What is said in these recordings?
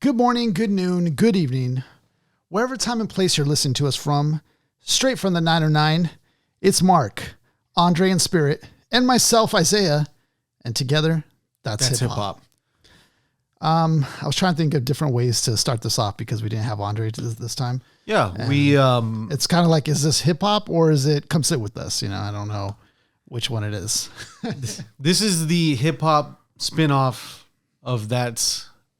Good morning, good noon, good evening. Wherever time and place you're listening to us from, straight from the 909, it's Mark, Andre and Spirit, and myself, Isaiah, and together, that's hip hop. I was trying to think of different ways to start this off because we didn't have Andre this time. Yeah, and it's kind of like, is this hip hop or is it come sit with us? You know, I don't know which one it is. This is the hip hop spinoff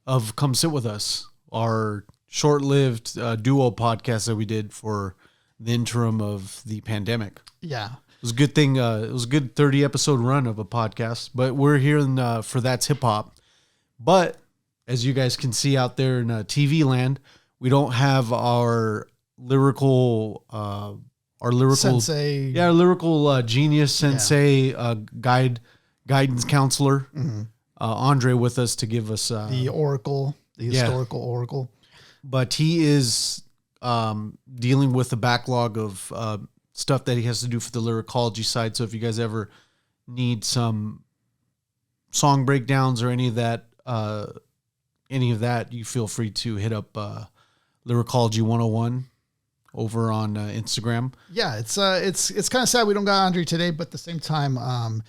of Come Sit With Us, our short-lived duo podcast that we did for the interim of the pandemic. Yeah. It was a good thing. It was a good 30-episode run of a podcast, but we're here for That's Hip Hop. But as you guys can see out there in TV land, we don't have our lyrical Sensei. Yeah, lyrical genius sensei, guidance counselor, Andre with us to give us the oracle, the historical oracle. But he is dealing with the backlog of stuff that he has to do for the lyricology side. So if you guys ever need some song breakdowns or any of that, you feel free to hit up Lyricology 101 over on Instagram. Yeah, it's kind of sad we don't got Andre today, but at the same time, I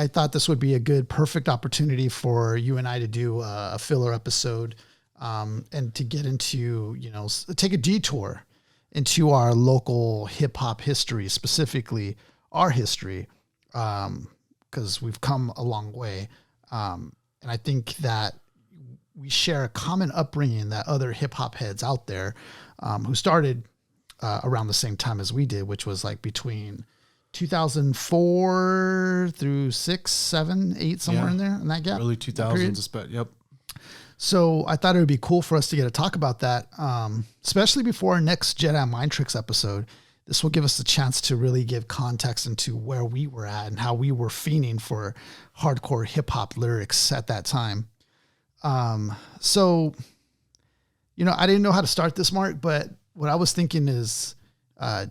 thought this would be a good, perfect opportunity for you and I to do a filler episode and to get into, take a detour into our local hip hop history, specifically our history, because we've come a long way. And I think that we share a common upbringing that other hip hop heads out there who started around the same time as we did, which was like between 2004 through 6, 7, 8, somewhere in there in that gap. Early 2000s, yep. So I thought it would be cool for us to get to talk about that, especially before our next Jedi Mind Tricks episode. This will give us the chance to really give context into where we were at and how we were fiending for hardcore hip hop lyrics at that time. So, I didn't know how to start this, Mark, but what I was thinking is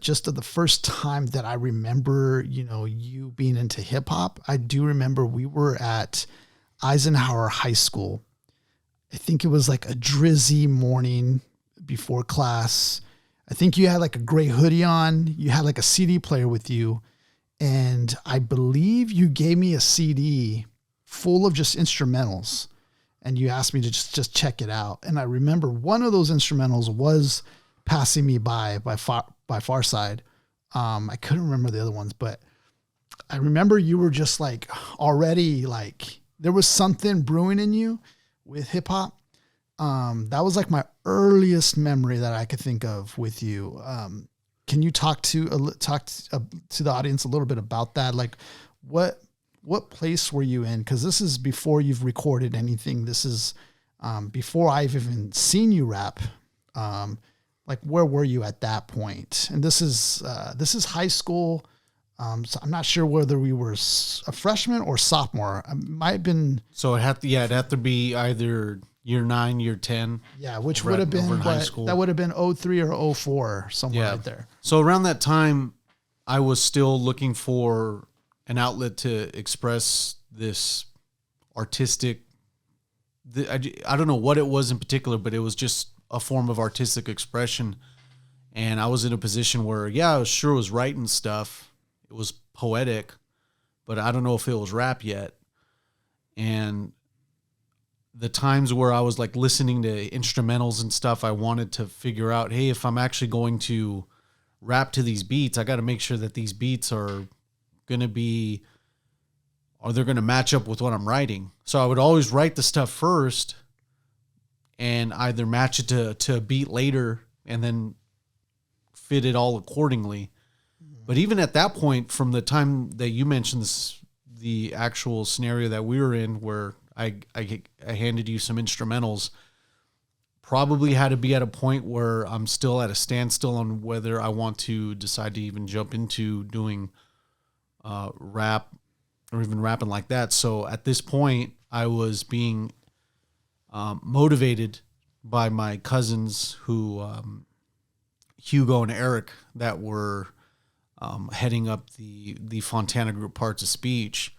just the first time that I remember, you being into hip hop. I do remember we were at Eisenhower High School. I think it was like a drizzy morning before class. I think you had like a gray hoodie on. You had like a CD player with you. And I believe you gave me a CD full of just instrumentals. And you asked me to just check it out. And I remember one of those instrumentals was Passing Me by Far Side. I couldn't remember the other ones, but I remember you were just like already like there was something brewing in you with hip hop. That was like my earliest memory that I could think of with you. Can you talk to the audience a little bit about that? Like what place were you in? Cause this is before you've recorded anything. This is, before I've even seen you rap. Like where were you at that point? And this is high school. So I'm not sure whether we were a freshman or sophomore. I might have been. So it'd have to be either year 9, year 10. Yeah. Which would have been high school. That would have been 03 or 04, somewhere right there. So around that time I was still looking for an outlet to express this artistic, I don't know what it was in particular, but it was just a form of artistic expression. And I was in a position where, I was writing stuff. It was poetic, but I don't know if it was rap yet. And the times where I was like listening to instrumentals and stuff, I wanted to figure out, hey, if I'm actually going to rap to these beats, I got to make sure that these beats are going to match up with what I'm writing. So I would always write the stuff first and either match it to a beat later and then fit it all accordingly. But even at that point, from the time that you mentioned the actual scenario that we were in where I handed you some instrumentals, probably had to be at a point where I'm still at a standstill on whether I want to decide to even jump into doing rap or even rapping like that. So at this point, I was being motivated by my cousins who, Hugo and Eric, that were heading up the Fontana Group Parts of Speech.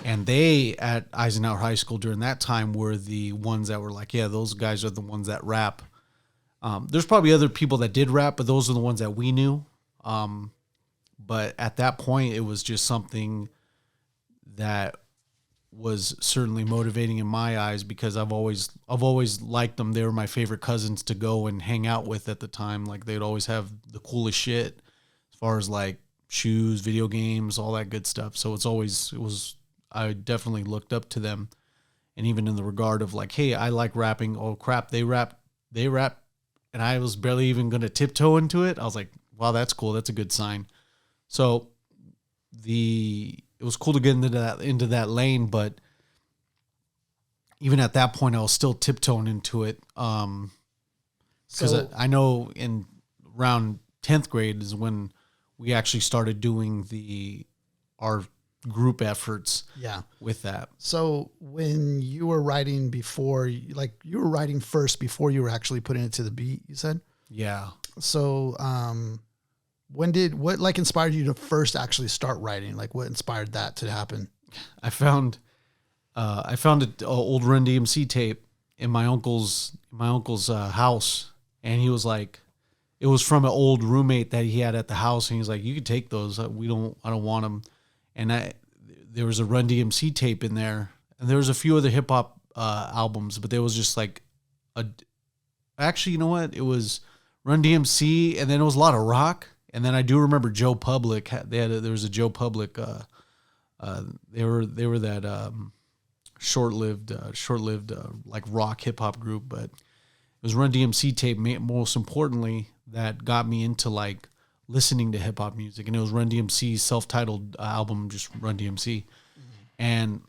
And they at Eisenhower High School during that time were the ones that were like, yeah, those guys are the ones that rap. There's probably other people that did rap, but those are the ones that we knew. But at that point, it was just something that was certainly motivating in my eyes because I've always liked them. They were my favorite cousins to go and hang out with at the time. Like they'd always have the coolest shit as far as like shoes, video games, all that good stuff. So I definitely looked up to them. And even in the regard of like, hey, I like rapping. Oh crap, they rap. And I was barely even going to tiptoe into it. I was like, wow, that's cool. That's a good sign. So it was cool to get into that lane, but even at that point, I was still tiptoeing into it. Because I know in around 10th grade is when we actually started doing our group efforts. Yeah. With that. So when you were writing you were writing first before you were actually putting it to the beat, you said? Yeah. So, what inspired you to first actually start writing? Like what inspired that to happen? I found an old Run DMC tape in my uncle's house, and he was like, it was from an old roommate that he had at the house, and he was like, you can take those. I don't want them. And there was a Run DMC tape in there, and there was a few other hip hop albums, but there was just like actually, you know what? It was Run DMC, and then it was a lot of rock. And then I do remember Joe Public. There was a Joe Public. They were that short-lived like rock hip hop group, but it was Run DMC tape. Most importantly, that got me into like listening to hip hop music, and it was Run DMC's self-titled album, just Run DMC, and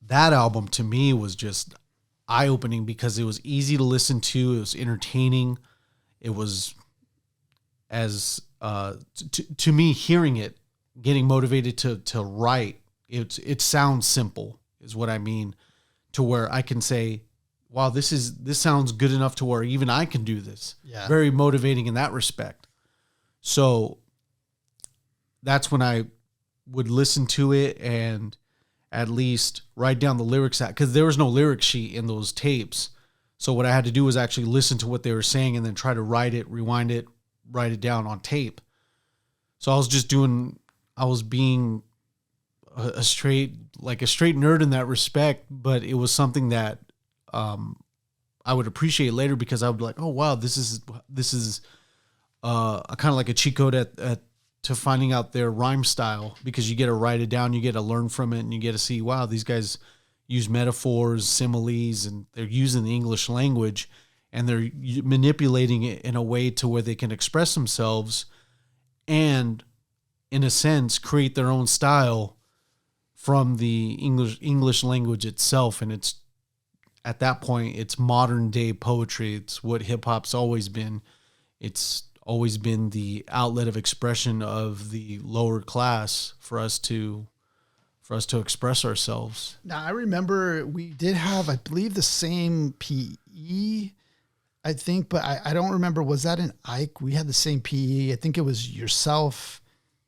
that album to me was just eye-opening because it was easy to listen to. It was entertaining. It was as to me hearing it, getting motivated to write. It sounds simple is what I mean, to where I can say, wow, this sounds good enough to where even I can do this. Yeah. Very Very motivating in that respect. So that's when I would listen to it and at least write down the lyrics out, because there was no lyric sheet in those tapes. So what I had to do was actually listen to what they were saying and then try to write it, rewind it, write it down on tape. So I was being a straight nerd in that respect, but it was something that I would appreciate later because I would be like, oh wow, this is kind of like a cheat code to finding out their rhyme style, because you get to write it down, you get to learn from it, and you get to see, wow, these guys use metaphors, similes, and they're using the English language, and they're manipulating it in a way to where they can express themselves and, in a sense, create their own style from the English language itself. And it's, at that point, it's modern day poetry. It's what hip hop's always been. It's always been the outlet of expression of the lower class for us to express ourselves. Now, I remember we did have, I believe, the same PE, I think, but I don't remember. Was that in Ike? We had the same PE. I think it was yourself,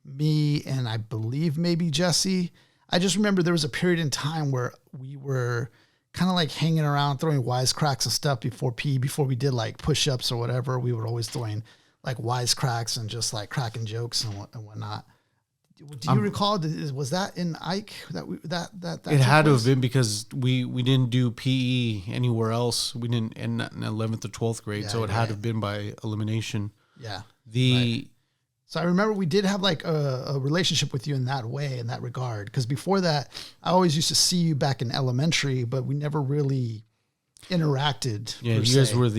me, and I believe maybe Jesse. I just remember there was a period in time where we were kind of like hanging around, throwing wisecracks and stuff before PE, before we did like push-ups or whatever. We were always throwing like wisecracks and just like cracking jokes and whatnot. Do you recall? Was that in Ike that it had to have been, because we didn't do PE anywhere else. We didn't in 11th or 12th grade, Yeah, so it had to have been by elimination. Yeah. Right. So I remember we did have like a relationship with you in that way, in that regard. Because before that, I always used to see you back in elementary, but we never really interacted. Yeah, you guys were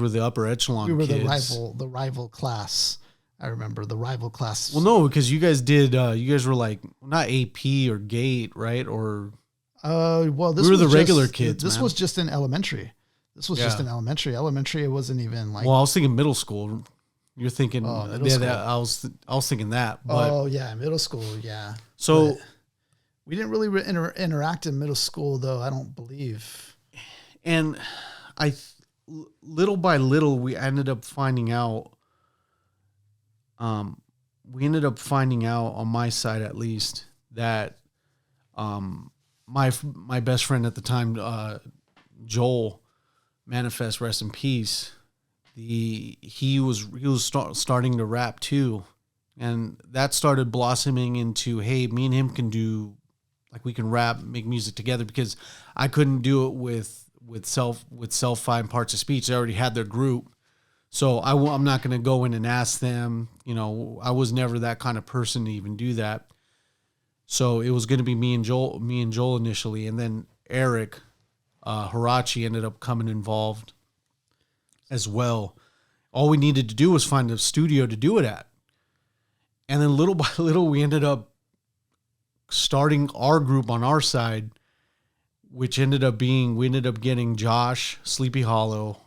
the upper echelon. We were kids. the rival class. I remember the rival class. Well, no, because you guys did. You guys were like not AP or GATE, right? Or well, we were the regular kids. This was just in elementary. This was just in elementary. Elementary, it wasn't even like. Well, I was thinking middle school. You're thinking, middle school. I was thinking that. But, middle school, yeah. So but we didn't really interact in middle school, though. I don't believe. And little by little, we ended up finding out. On my side at least, that My best friend at the time, Joel, Manifest, rest in peace. He was starting to rap too, and that started blossoming into, hey, me and him can do, like, we can rap, make music together, because I couldn't do it with self-find parts of speech. They already had their group. So I'm not going to go in and ask them, I was never that kind of person to even do that. So it was going to be me and Joel initially. And then Eric, Hirachi ended up coming involved as well. All we needed to do was find a studio to do it at. And then little by little, we ended up starting our group on our side, which we ended up getting Josh, Sleepy Hollow,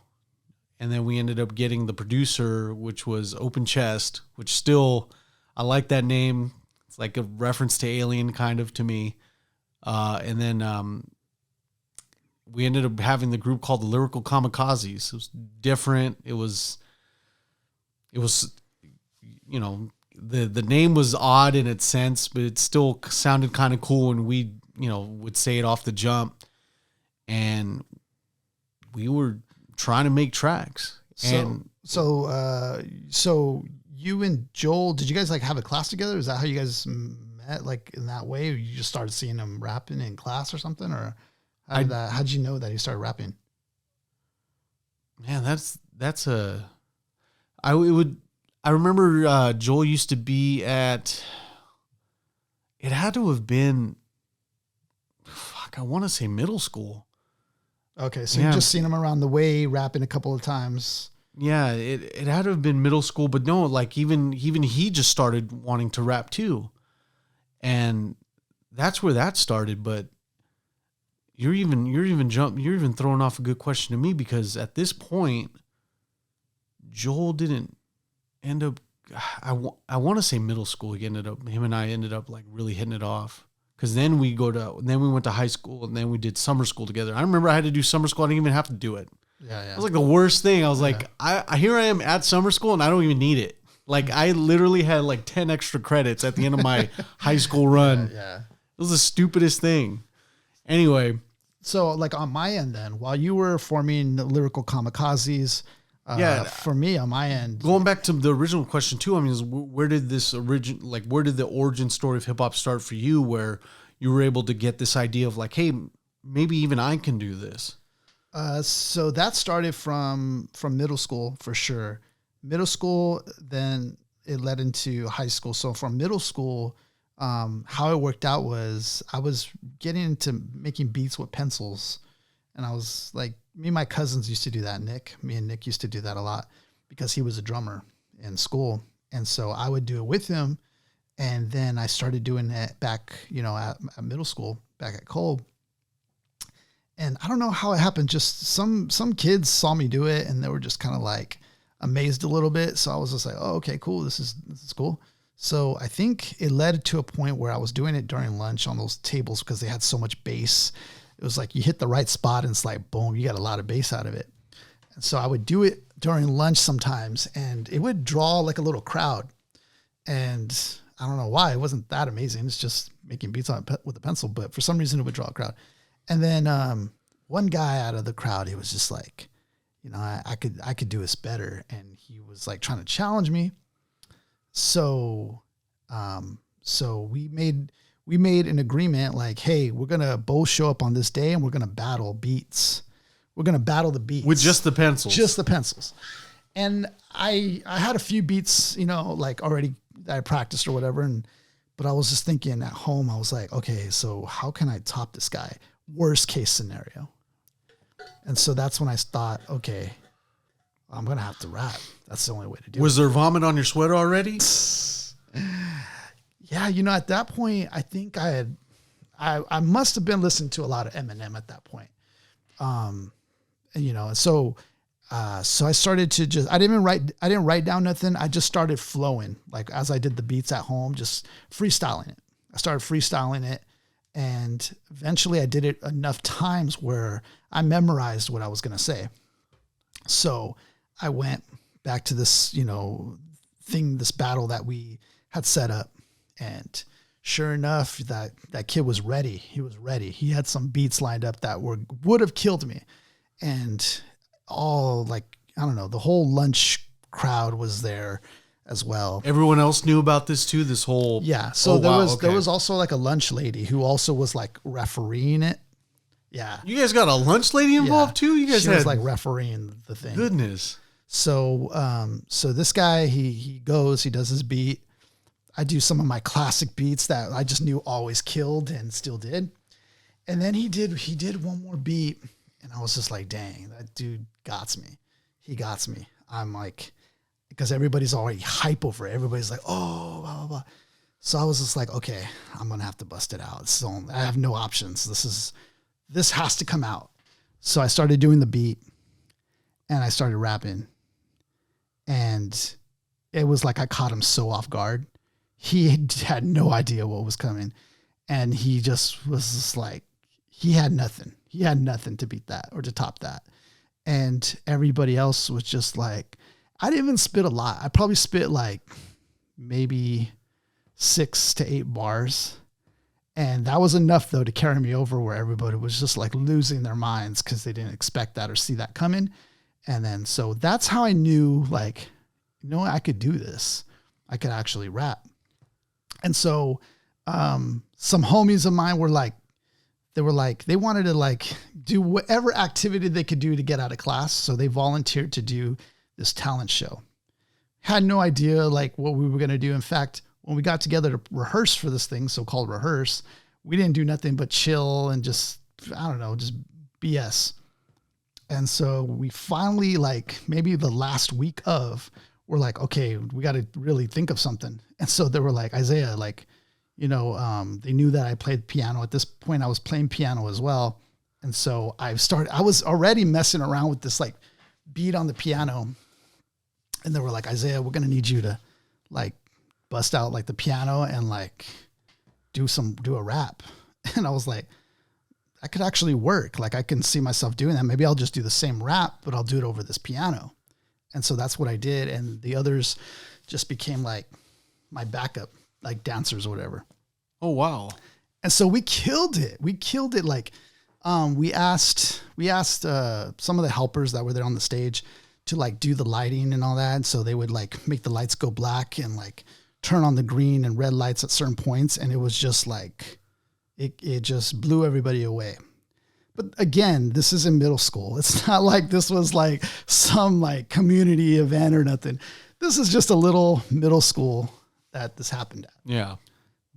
and then we ended up getting the producer, which was Open Chest, which still, I like that name. It's like a reference to Alien kind of to me. And then we ended up having the group called the Lyrical Kamikazes. It was different. It was, the name was odd in its sense, but it still sounded kind of cool, and we, would say it off the jump. And we were trying to make tracks. So you and Joel, did you guys like have a class together? Is that how you guys met, like in that way? Or you just started seeing him rapping in class or something? Or how'd you know that he started rapping? Man, I remember Joel used to be at, it had to have been, I want to say middle school. Okay, so you just seen him around the way rapping a couple of times. Yeah, it had to have been middle school, but no, like even he just started wanting to rap too. And that's where that started. But you're even throwing off a good question to me, because at this point, Joel didn't end up, I want to say middle school. Him and I ended up like really hitting it off. Because then we went to high school, and then we did summer school together. I remember I had to do summer school. I didn't even have to do it. Yeah. It was like the worst thing. I was like, here I am at summer school, and I don't even need it. Like, I literally had like 10 extra credits at the end of my high school run. Yeah. It was the stupidest thing. Anyway. So like on my end then, while you were forming the Lyrical Kamikazes, for me on my end, going back to the original question too, I mean, where did the origin story of hip hop start for you, where you were able to get this idea of like, hey, maybe even I can do this? So that started from middle school for sure. Middle school, then it led into high school. So from middle school, how it worked out was I was getting into making beats with pencils, and I was like, me and my cousins used to do that. Me and Nick used to do that a lot because he was a drummer in school. And so I would do it with him. And then I started doing it back, at middle school, back at Cole. And I don't know how it happened. Just some kids saw me do it, and they were just kind of like amazed a little bit. So I was just like, oh, okay, cool. This is cool. So I think it led to a point where I was doing it during lunch on those tables because they had so much bass. It was like you hit the right spot and it's like, boom, you got a lot of bass out of it. And so I would do it during lunch sometimes, and it would draw like a little crowd. And I don't know why. It wasn't that amazing. It's just making beats with a pencil, but for some reason it would draw a crowd. And then one guy out of the crowd, he was just like, I could do this better. And he was like trying to challenge me. So we made an agreement like, hey, we're going to both show up on this day, and we're going to battle beats. We're going to battle the beats. With just the pencils. Just the pencils. And I had a few beats, like already that I practiced or whatever. But I was just thinking at home, I was like, okay, so how can I top this guy? Worst case scenario. And so that's when I thought, okay, I'm going to have to rap. That's the only way to do it. Was there vomit on your sweater already? Yeah, at that point, I think I must have been listening to a lot of Eminem at that point. So I started to I didn't write down nothing. I just started flowing, like as I did the beats at home, just freestyling it. I started freestyling it, and eventually I did it enough times where I memorized what I was going to say. So I went back to this, this battle that we had set up, and sure enough, that kid was ready. He was ready. He had some beats lined up that would have killed me. And all like, I don't know, the whole lunch crowd was there as well. Everyone else knew about this too, this whole... Yeah. So there was also like a lunch lady who also was like refereeing it. Yeah. You guys got a lunch lady involved too? You guys she was like refereeing the thing. Goodness. So, so this guy, he does his beat. I do some of my classic beats that I just knew always killed and still did. And then he did one more beat and I was just like, dang, that dude got me. He got me. I'm like, because everybody's already hype over it. Everybody's like, oh, blah, blah, blah. So I was just like, okay, I'm going to have to bust it out. So I have no options. This has to come out. So I started doing the beat and I started rapping. And it was like I caught him so off guard. He had no idea what was coming. And he just was just like, he had nothing. He had nothing to beat that or to top that. And everybody else was just like, I didn't even spit a lot. I probably spit like maybe 6 to 8 bars. And that was enough though to carry me over where everybody was just like losing their minds because they didn't expect that or see that coming. And then, so that's how I knew like, you know, I could do this. I could actually rap. And so, some homies of mine were like, they wanted to like do whatever activity they could do to get out of class. So they volunteered to do this talent show. Had no idea like what we were going to do. In fact, when we got together to rehearse for this thing, so-called rehearse, we didn't do nothing but chill and just, I don't know, just BS. And so we finally, like maybe the last week we're like, okay, we got to really think of something. And so they were like, Isaiah, like, you know, they knew that I played piano. At this point, I was playing piano as well. And so I was already messing around with this like beat on the piano. And they were like, Isaiah, we're going to need you to like bust out like the piano and like do a rap. And I was like, that could actually work. Like I can see myself doing that. Maybe I'll just do the same rap, but I'll do it over this piano. And so that's what I did. And the others just became like my backup, like dancers or whatever. Oh, wow. And so we killed it. We killed it. Like, we asked some of the helpers that were there on the stage to like do the lighting and all that. And so they would like make the lights go black and like turn on the green and red lights at certain points. And it was just like, it just blew everybody away. But again, this is in middle school. It's not like this was like some like community event or nothing. This is just a little middle school that this happened at. Yeah.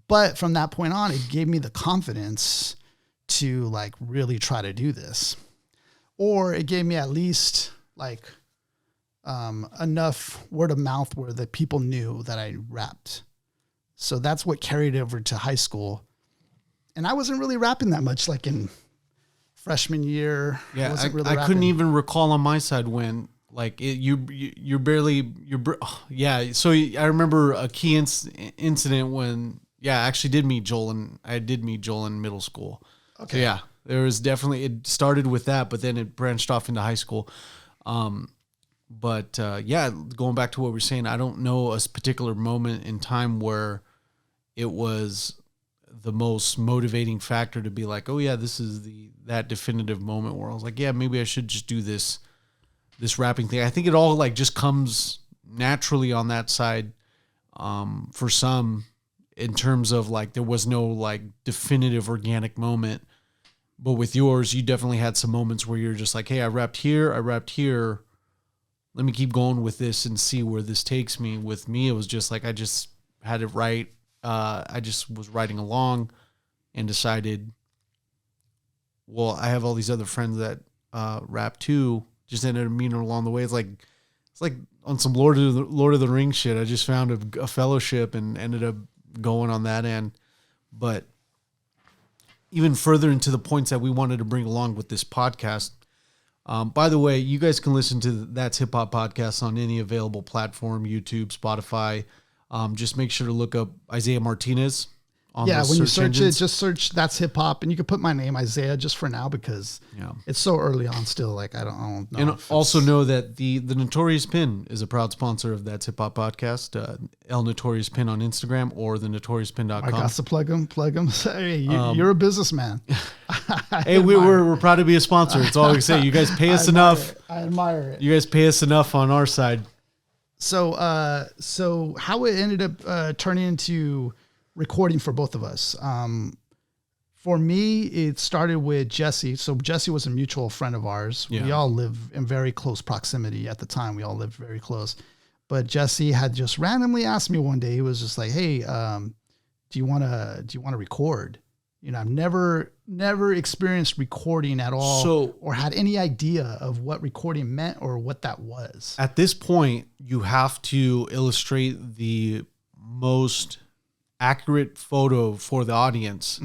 But from that point on, it gave me the confidence to like really try to do this. Or it gave me at least like enough word of mouth where the people knew that I rapped. So that's what carried over to high school. And I wasn't really rapping that much like in freshman year. Yeah, I couldn't even recall on my side when like you're barely. So I remember a key incident when I actually did meet Joel, and I did meet Joel in middle school. Okay. So yeah, there was definitely, it started with that, but then it branched off into high school. But going back to what we're saying, I don't know a particular moment in time where it was the most motivating factor to be like, oh yeah, this is that definitive moment where I was like, yeah, maybe I should just do this rapping thing. I think it all like just comes naturally on that side. For some, in terms of like, there was no like definitive organic moment, but with yours, you definitely had some moments where you're just like, hey, I rapped here. Let me keep going with this and see where this takes me. With me, it was just like, I just had it right. I just was writing along and decided, well, I have all these other friends that rap too. Just ended up meeting along the way. It's like on some Lord of the Rings shit. I just found a fellowship and ended up going on that end. But even further into the points that we wanted to bring along with this podcast. By the way, you guys can listen to That's Hip Hop Podcast on any available platform, YouTube, Spotify. Just make sure to look up Isaiah Martinez on Yeah, the when you search search engines. it, just search That's Hip Hop, and you can put my name Isaiah just for now because it's so early on still. Like I don't know. And also know that the Notorious Pin is a proud sponsor of That's Hip Hop Podcast. El Notorious Pin on Instagram or the notoriouspin.com. I got to plug them. Hey, you're a businessman. Hey, we're proud to be a sponsor. It's all we say. You guys pay us enough. I admire it. You guys pay us enough on our side. So how it ended up turning into recording for both of us. For me, it started with Jesse. So Jesse was a mutual friend of ours. Yeah. We all live in very close proximity at the time. We all lived very close. But Jesse had just randomly asked me one day. He was just like, "Hey, do you want to record?" You know, I've never experienced recording at all, or had any idea of what recording meant or what that was. At this point, you have to illustrate the most accurate photo for the audience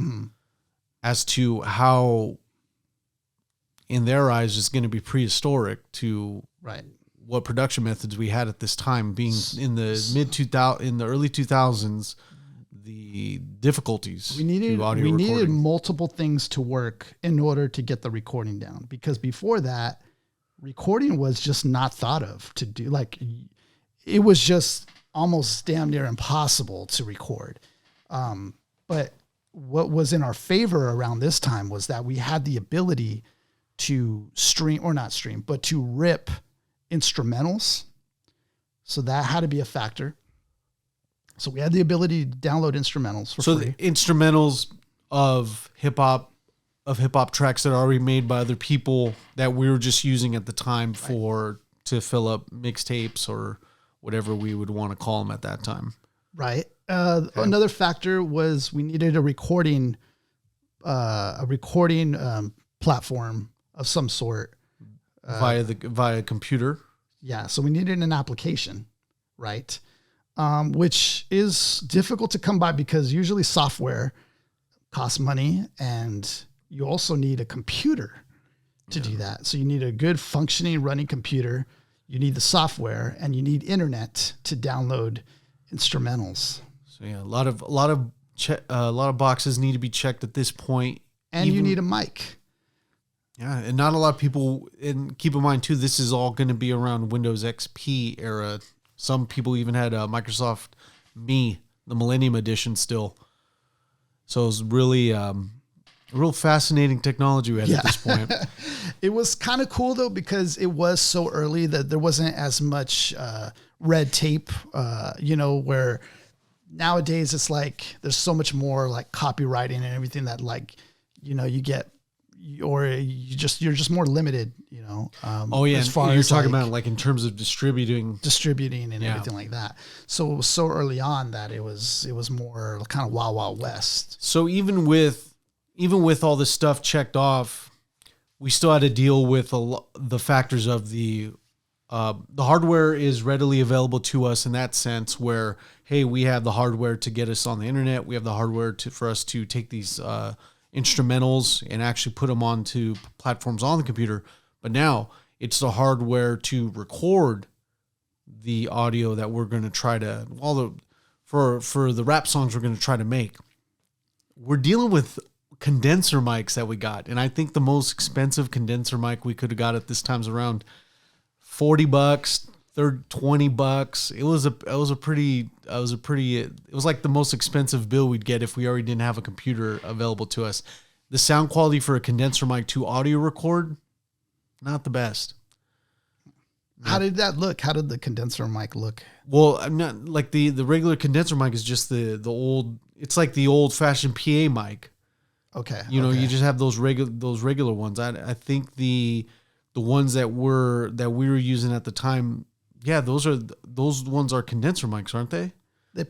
as to how, in their eyes, is going to be prehistoric to what production methods we had at this time, being in the early 2000s. The difficulties we needed multiple things to work in order to get the recording down, because before that, recording was just not thought of to do. Like, it was just almost damn near impossible to record. But what was in our favor around this time was that we had the ability to to rip instrumentals. So that had to be a factor. So we had the ability to download instrumentals for free. The instrumentals of hip hop tracks that are already made by other people that we were just using at the time to fill up mixtapes or whatever we would want to call them at that time. Right. Another factor was we needed a recording platform of some sort via computer. Yeah. So we needed an application, right? Which is difficult to come by because usually software costs money, and you also need a computer to do that. So you need a good functioning running computer. You need the software, and you need internet to download instrumentals. So yeah, a lot of boxes need to be checked at this point. And you need a mic. Yeah, and not a lot of people. And keep in mind too, this is all going to be around Windows XP era. Some people even had Microsoft Me, the Millennium Edition still. So it was really a real fascinating technology we had at this point. It was kind of cool though, because it was so early that there wasn't as much red tape, where nowadays it's like there's so much more like copywriting and everything that you get, or you're just more limited, as far as you're talking about like in terms of distributing and everything like that. So it was so early on that it was more kind of wild, wild west. So even with all this stuff checked off, we still had to deal with the factors of the hardware is readily available to us in that sense where, hey, we have the hardware to get us on the internet. We have the hardware for us to take these, instrumentals and actually put them onto platforms on the computer. But now it's the hardware to record the audio that we're going to try to, for the rap songs we're going to try to make. We're dealing with condenser mics that we got. And I think the most expensive condenser mic we could have got at this time's around $40, $20. It was like the most expensive bill we'd get if we already didn't have a computer available to us. The sound quality for a condenser mic to audio record, not the best. How did that look? How did the condenser mic look? Well, I'm not like the regular condenser mic is just the old. It's like the old fashioned PA mic. Okay. You just have those regular ones. I think the ones that we were using at the time. Yeah, those ones are condenser mics, aren't they? They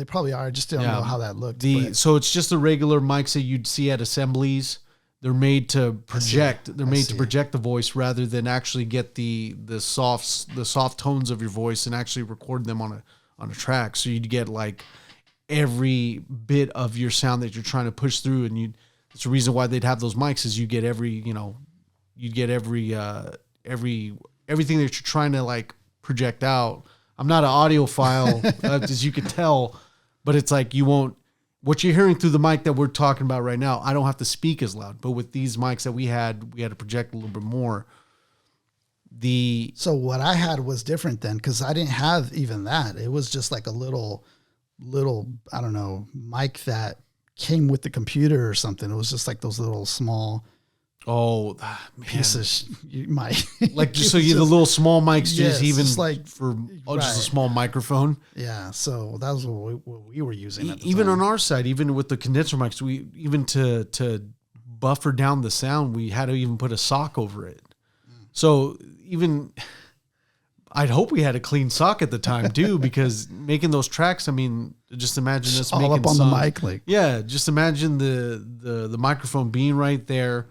probably are. I just don't know how that looked. So it's just the regular mics that you'd see at assemblies. They're made to project. They're made to project the voice rather than actually get the soft tones of your voice and actually record them on a track. So you'd get like every bit of your sound that you're trying to push through, and it's the reason why they'd have those mics is you get everything that you're trying to like project out. I'm not an audiophile, as you could tell, but it's like you won't what you're hearing through the mic that we're talking about right now, I don't have to speak as loud. But with these mics that we had to project a little bit more. So what I had was different then, because I didn't have even that. It was just like a little, I don't know, mic that came with the computer or something. It was just like those little small pieces mic. Like just so the little small mics, just even just like for just a small microphone. Yeah, so that was what we were using. At the even time. on our side, even with the condenser mics, we even to buffer down the sound, we had to even put a sock over it. So even I'd hope we had a clean sock at the time too, because making those tracks, I mean, just imagine us all making up on the mic, like just imagine the microphone being right there.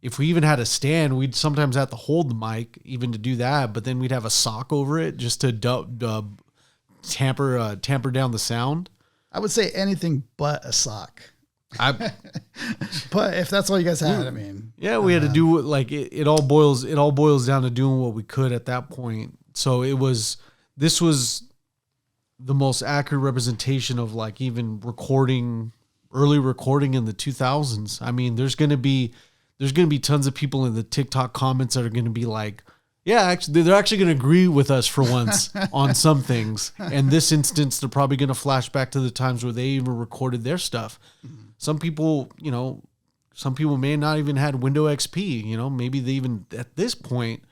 If we even had a stand, we'd sometimes have to hold the mic even to do that, but then we'd have a sock over it just to tamper down the sound. I would say anything but a sock. But if that's all you guys had, I mean, yeah, we had to do like it all boils down to doing what we could at that point. So this was the most accurate representation of like even early recording in the 2000s. I mean, there's going to be tons of people in the TikTok comments that are going to be like, yeah, actually, they're actually going to agree with us for once on some things. In this instance, they're probably going to flash back to the times where they even recorded their stuff. Mm-hmm. Some people may not even had Windows XP. Maybe they even at this point,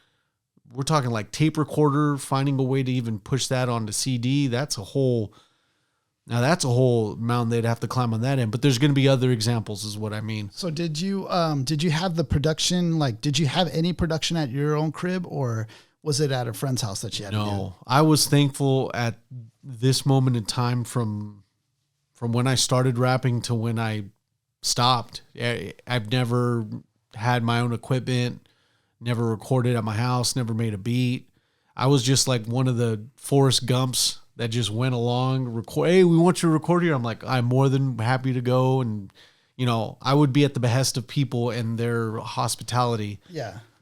we're talking like tape recorder, finding a way to even push that onto CD. That's a whole mountain they'd have to climb on that end. But there's going to be other examples, is what I mean. So did you have the production? Like, did you have any production at your own crib, or was it at a friend's house that you had? No, I was thankful at this moment in time from when I started rapping to when I stopped. I've never had my own equipment, never recorded at my house, never made a beat. I was just like one of the Forrest Gumps that just went along, record. Hey, we want you to record here. I'm like, I'm more than happy to go. And, I would be at the behest of people and their hospitality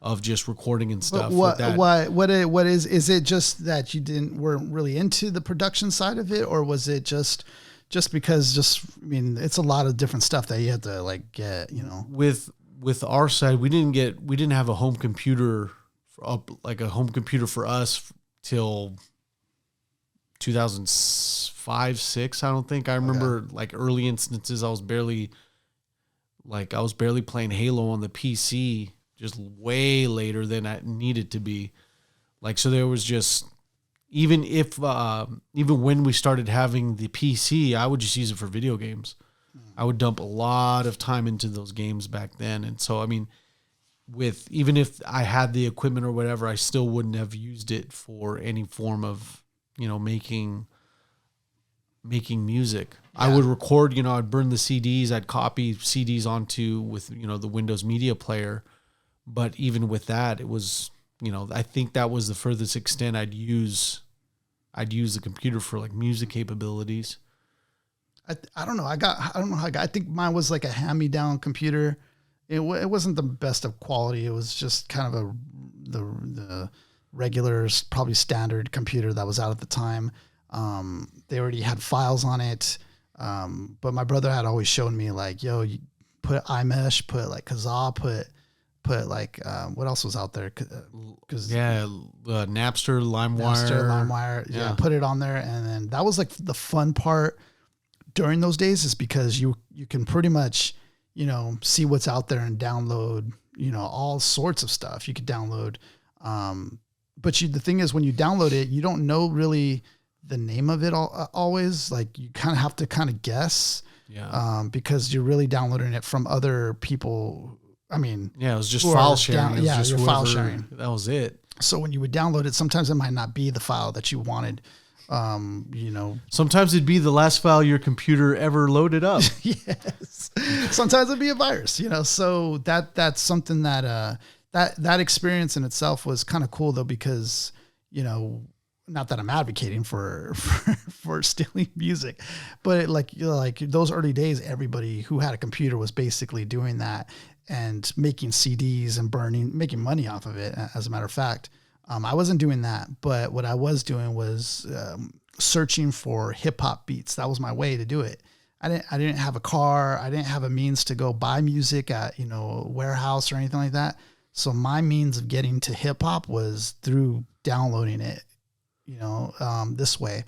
of just recording and stuff. But what is it just that you weren't really into the production side of it? Or was it just because it's a lot of different stuff that you had to like get, With our side, we didn't have a home computer for us till 2005, 6. I don't think. I remember like early instances. I was barely playing Halo on the PC, just way later than I needed to be. Like, so there was just, even when we started having the PC, I would just use it for video games. I would dump a lot of time into those games back then. And so, I mean, even if I had the equipment or whatever, I still wouldn't have used it for any form of, making music. Yeah. I would record, I'd burn the CDs, I'd copy CDs onto with, the Windows Media Player. But even with that, it was, I think that was the furthest extent I'd use the computer for like music capabilities. I don't know. I think mine was like a hand-me-down computer. It wasn't the best of quality. It was just kind of the regular, probably standard computer that was out at the time. They already had files on it. But my brother had always shown me like, yo, you put iMesh, put like Kazaa, put like, what else was out there? Napster, LimeWire. Yeah. Put it on there. And then that was like the fun part during those days, is because you can pretty much, see what's out there and download, all sorts of stuff you could download. But the thing is, when you download it, you don't know really the name of it always. Like, you kind of have to kind of guess, because you're really downloading it from other people. I mean, it was just file sharing. You're file sharing. That was it. So when you would download it, sometimes it might not be the file that you wanted. Sometimes it'd be the last file your computer ever loaded up. Yes. Sometimes it'd be a virus, so that's something that experience in itself was kind of cool though, because, not that I'm advocating for stealing music, but like those early days, everybody who had a computer was basically doing that and making CDs and making money off of it. As a matter of fact, I wasn't doing that, but what I was doing was searching for hip hop beats. That was my way to do it. I didn't have a car. I didn't have a means to go buy music at, you know, a warehouse or anything like that. So my means of getting to hip hop was through downloading it, you know, this way.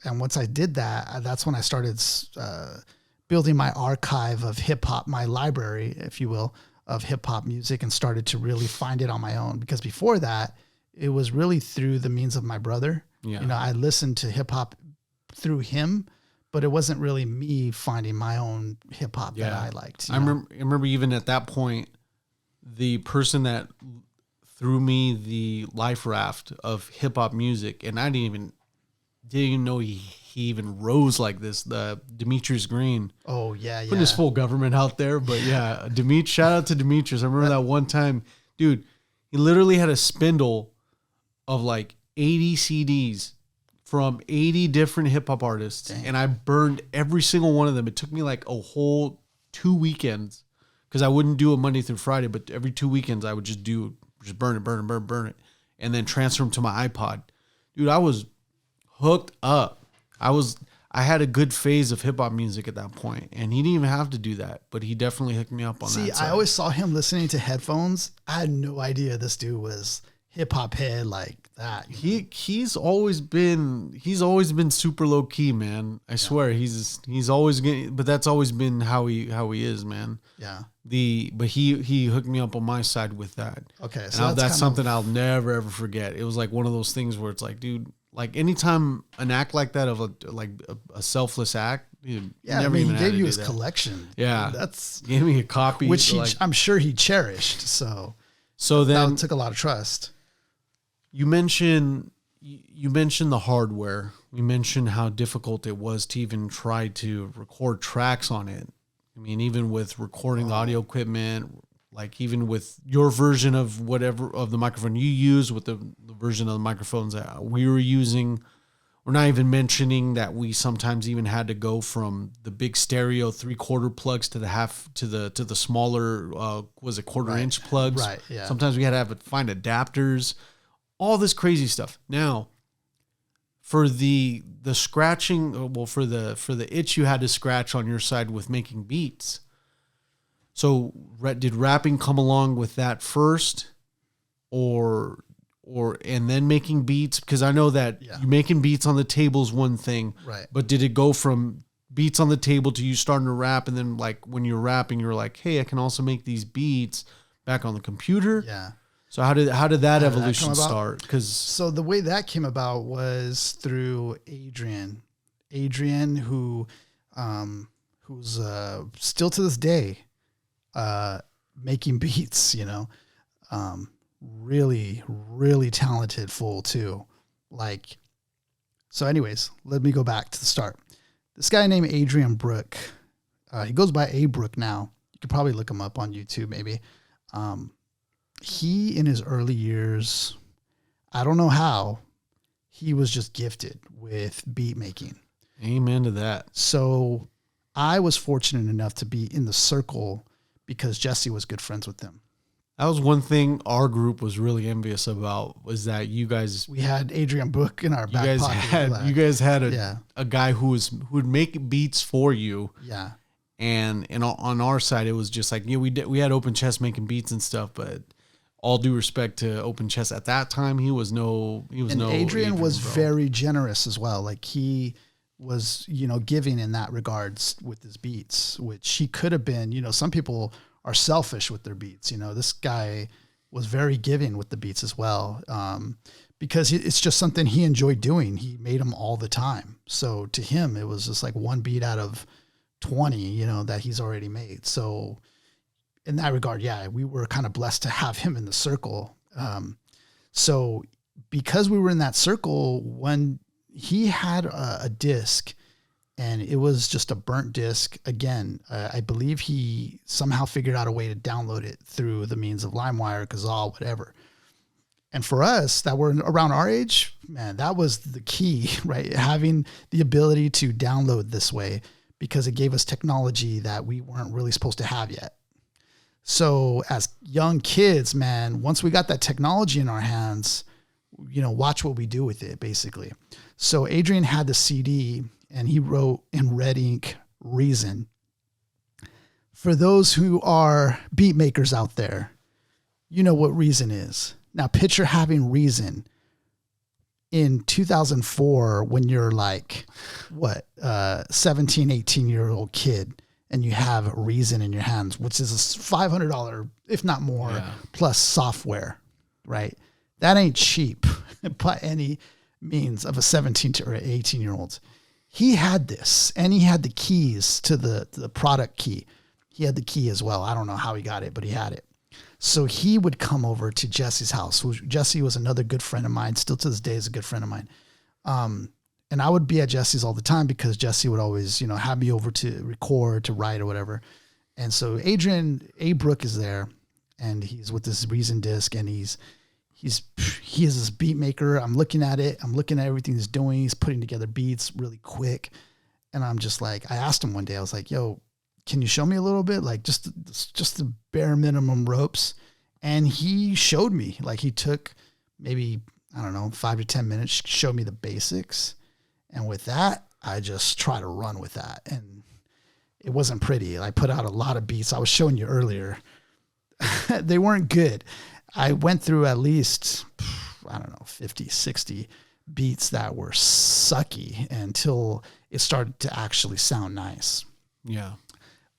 And once I did that, that's when I started building my archive of hip hop, my library, if you will, of hip hop music, and started to really find it on my own. Because before that, it was really through the means of my brother. Yeah. You know, I listened to hip hop through him, but it wasn't really me finding my own hip hop that I liked. I remember even at that point, the person that threw me the life raft of hip hop music, and I didn't even know he even rose like this. The Demetrius Green. Oh yeah, putting his full government out there, but yeah, shout out to Demetrius. I remember that one time, dude. He literally had a spindle of like 80 CDs from 80 different hip hop artists. Dang. And I burned every single one of them. It took me like a whole 2 weekends, because I wouldn't do it Monday through Friday, but every 2 weekends I would just burn it, and then transfer them to my iPod. Dude, I was hooked up. I had a good phase of hip hop music at that point, and he didn't even have to do that, but he definitely hooked me up on that. See, I always saw him listening to headphones. I had no idea this dude was hip hop head like that. He's always been super low key, man. I swear he's always getting, but that's always been how he is, man. Yeah. But he hooked me up on my side with that. Okay, so that's something I'll never ever forget. It was like one of those things where it's like, dude, like anytime an act like that of a selfless act, dude, yeah, never he gave you his collection. Yeah, that's gave me a copy, which I'm sure he cherished. So then that took a lot of trust. You mentioned the hardware. We mentioned how difficult it was to even try to record tracks on it. I mean, even with recording the audio equipment, like even with your version of whatever of the microphone you use, with the version of the microphones that we were using, we're not even mentioning that we sometimes even had to go from the big stereo 3/4 plugs to the smaller quarter-inch plugs. Right. Yeah. Sometimes we had to find adapters. All this crazy stuff. Now, for the scratching, well, for the itch you had to scratch on your side with making beats. So, did rapping come along with that first, or and then making beats? Because I know that you making beats on the table is one thing, right? But did it go from beats on the table to you starting to rap, and then like when you're rapping, you're like, hey, I can also make these beats back on the computer? Yeah. So how did that evolution start? So the way that came about was through Adrian, who's still to this day making beats. You know, really, really talented fool too. Like, so anyways, let me go back to the start. This guy named Adrian Brook, he goes by A Brook now. You could probably look him up on YouTube, maybe. He, in his early years, I don't know how, he was just gifted with beat making. Amen to that. So I was fortunate enough to be in the circle because Jesse was good friends with him. That was one thing our group was really envious about, was that we had Adrian Brook in our back pocket. You guys had a guy who would make beats for you. Yeah. And on our side, it was just like, we had Open Chess making beats and stuff, but all due respect to Open Chess at that time, Adrian was very generous as well. Like he was, giving in that regards with his beats, which he could have been. Some people are selfish with their beats. This guy was very giving with the beats as well, because it's just something he enjoyed doing. He made them all the time. So to him, it was just like one beat out of 20, that he's already made. So in that regard, we were kind of blessed to have him in the circle. So because we were in that circle, when he had a disc and it was just a burnt disc, again, I believe he somehow figured out a way to download it through the means of LimeWire, Kazaa, whatever. And for us that were around our age, man, that was the key, right? Having the ability to download this way, because it gave us technology that we weren't really supposed to have yet. So as young kids, man, once we got that technology in our hands, watch what we do with it, basically. So Adrian had the CD and he wrote in red ink Reason. For those who are beat makers out there, you know what Reason is. Now picture having Reason in 2004 when you're like, 17, 18-year-old kid, and you have Reason in your hands, which is a $500, if not more, plus software, right? That ain't cheap by any means of a 17 or 18-year-old. He had this, and he had the keys to the product key. He had the key as well. I don't know how he got it, but he had it. So he would come over to Jesse's house. Jesse was another good friend of mine, still to this day is a good friend of mine. And I would be at Jesse's all the time because Jesse would always, have me over to record, to write or whatever. And so Adrian A. Brook is there, and he's with this Reason disc, and he is this beat maker. I'm looking at it. I'm looking at everything he's doing. He's putting together beats really quick. And I'm just like, I asked him one day, I was like, yo, can you show me a little bit? Like just the bare minimum ropes. And he showed me, like he took maybe, 5 to 10 minutes, showed me the basics. And with that, I just try to run with that. And it wasn't pretty. I put out a lot of beats. I was showing you earlier. They weren't good. I went through at least, 50, 60 beats that were sucky until it started to actually sound nice. Yeah.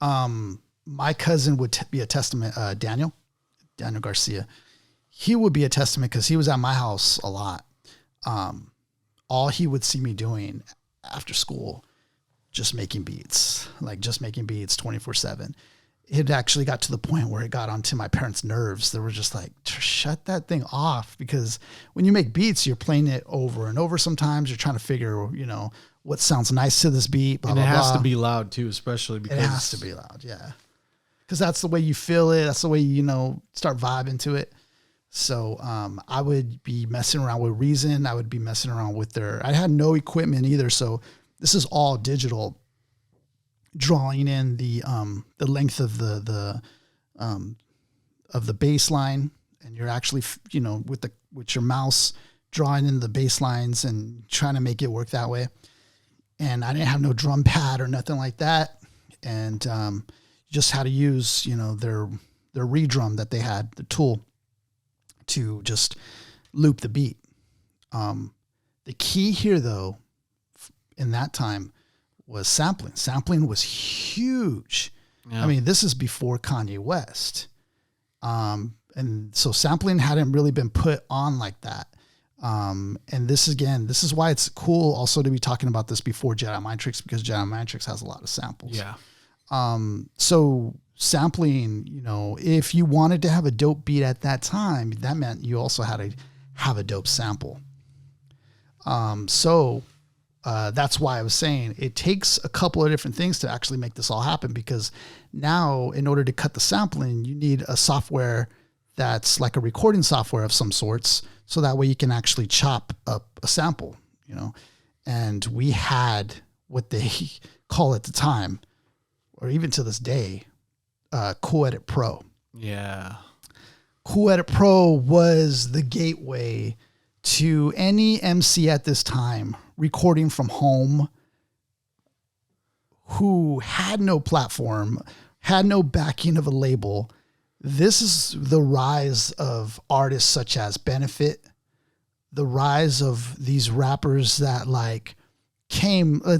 My cousin would be a testament, Daniel Garcia. He would be a testament because he was at my house a lot. All he would see me doing after school, just making beats 24/7. It actually got to the point where it got onto my parents' nerves. They were just like, shut that thing off. Because when you make beats, you're playing it over and over. Sometimes you're trying to figure, what sounds nice to this beat. Blah, and it blah, has blah. to be loud too, especially because it has to be loud. Yeah. Because that's the way you feel it. That's the way, start vibing to it. So I would be messing around with Reason. I would be messing around with I had no equipment either. So this is all digital, drawing in the length of the bass line. And you're actually, with your mouse drawing in the bass lines and trying to make it work that way. And I didn't have no drum pad or nothing like that. And just had to use, their redrum that they had, the tool, to just loop the beat. The key here, though, in that time was sampling. Sampling was huge. Yeah. I mean, this is before Kanye West. And so sampling hadn't really been put on like that. And this is why it's cool also to be talking about this before Jedi Mind Tricks, because Jedi Mind Tricks has a lot of samples. Yeah. So sampling, if you wanted to have a dope beat at that time, that meant you also had to have a dope sample. That's why I was saying it takes a couple of different things to actually make this all happen, because now in order to cut the sampling, you need a software that's like a recording software of some sorts. So that way you can actually chop up a sample, and we had what they call at the time, or even to this day, Cool Edit Pro. Yeah. Cool Edit Pro was the gateway to any MC at this time recording from home who had no platform, had no backing of a label. This is the rise of artists such as Benefit, the rise of these rappers that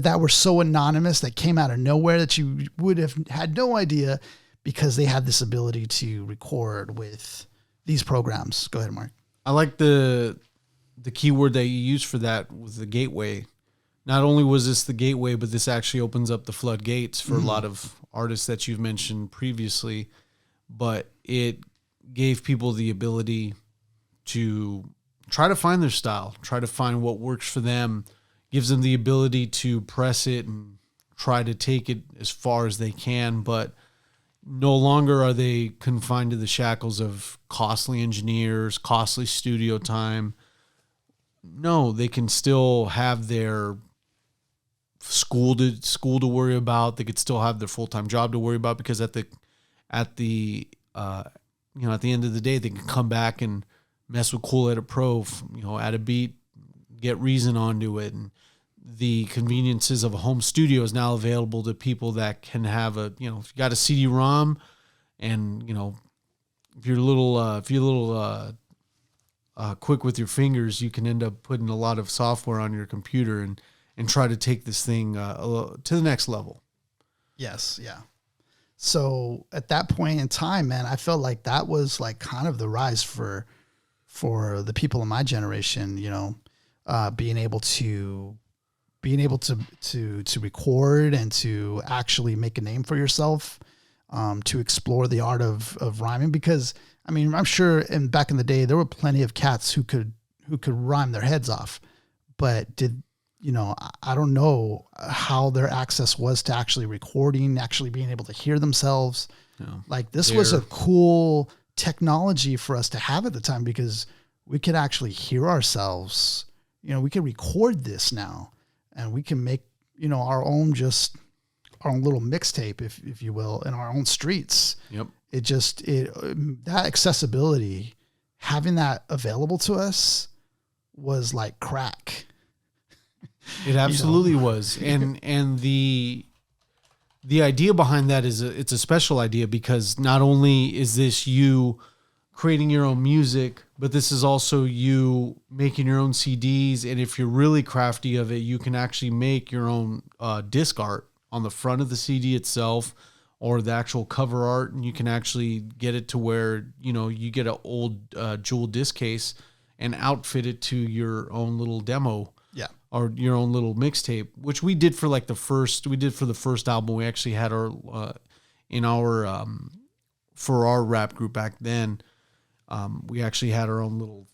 that were so anonymous, that came out of nowhere, that you would have had no idea, because they had this ability to record with these programs. Go ahead, Mark. I like the keyword that you used for that was the gateway. Not only was this the gateway, but this actually opens up the floodgates for a lot of artists that you've mentioned previously. But it gave people the ability to try to find their style, try to find what works for them, gives them the ability to press it and try to take it as far as they can. But no longer are they confined to the shackles of costly engineers, costly studio time. No, they can still have their school to worry about. They could still have their full-time job to worry about, because at the end of the day, they can come back and mess with Cool Edit Pro, add a beat, get Reason onto it, and the conveniences of a home studio is now available to people that can have if you got a CD-ROM, and if you're a little quick with your fingers, you can end up putting a lot of software on your computer and try to take this thing to the next level. Yes. Yeah. So at that point in time, man, I felt like that was like kind of the rise for the people in my generation, being able to record and to actually make a name for yourself, to explore the art of rhyming. Because I mean, I'm sure back in the day, there were plenty of cats who could rhyme their heads off, but I don't know how their access was to actually recording, actually being able to hear themselves. Yeah. Like this was a cool technology for us to have at the time, because we could actually hear ourselves. We can record this now, and we can make, our own little mixtape, if you will, in our own streets. Yep. That accessibility, having that available to us was like crack. It absolutely was. And the idea behind that is it's a special idea, because not only is this you creating your own music, but this is also you making your own CDs. And if you're really crafty of it, you can actually make your own disc art on the front of the CD itself, or the actual cover art. And you can actually get it to where, you get an old jewel disc case and outfit it to your own little demo. Yeah. Or your own little mixtape, which we did for the first album. We actually had our, for our rap group back then, we actually had our own little,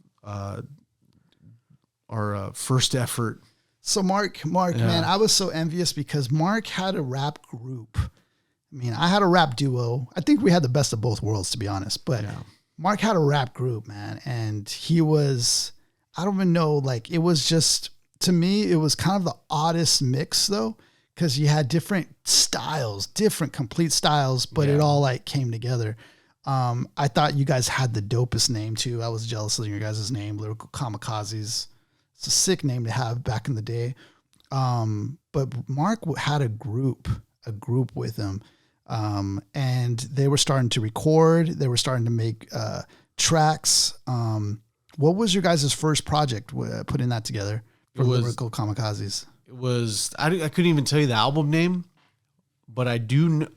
our first effort. So Mark, yeah. Man, I was so envious because Mark had a rap group. I mean, I had a rap duo. I think we had the best of both worlds, to be honest, but yeah. Mark had a rap group, man. And he was, I don't even know, like, it was just, to me, it was kind of the oddest mix though, because you had different styles, different complete styles, but it all like came together. I thought you guys had the dopest name too. I was jealous of your guys' name, Lyrical Kamikazes. It's a sick name to have back in the day. But Mark had a group with him. And they were starting to record. They were starting to make tracks. What was your guys' first project putting that together? For Lyrical Kamikazes. It was, I couldn't even tell you the album name, but I do know.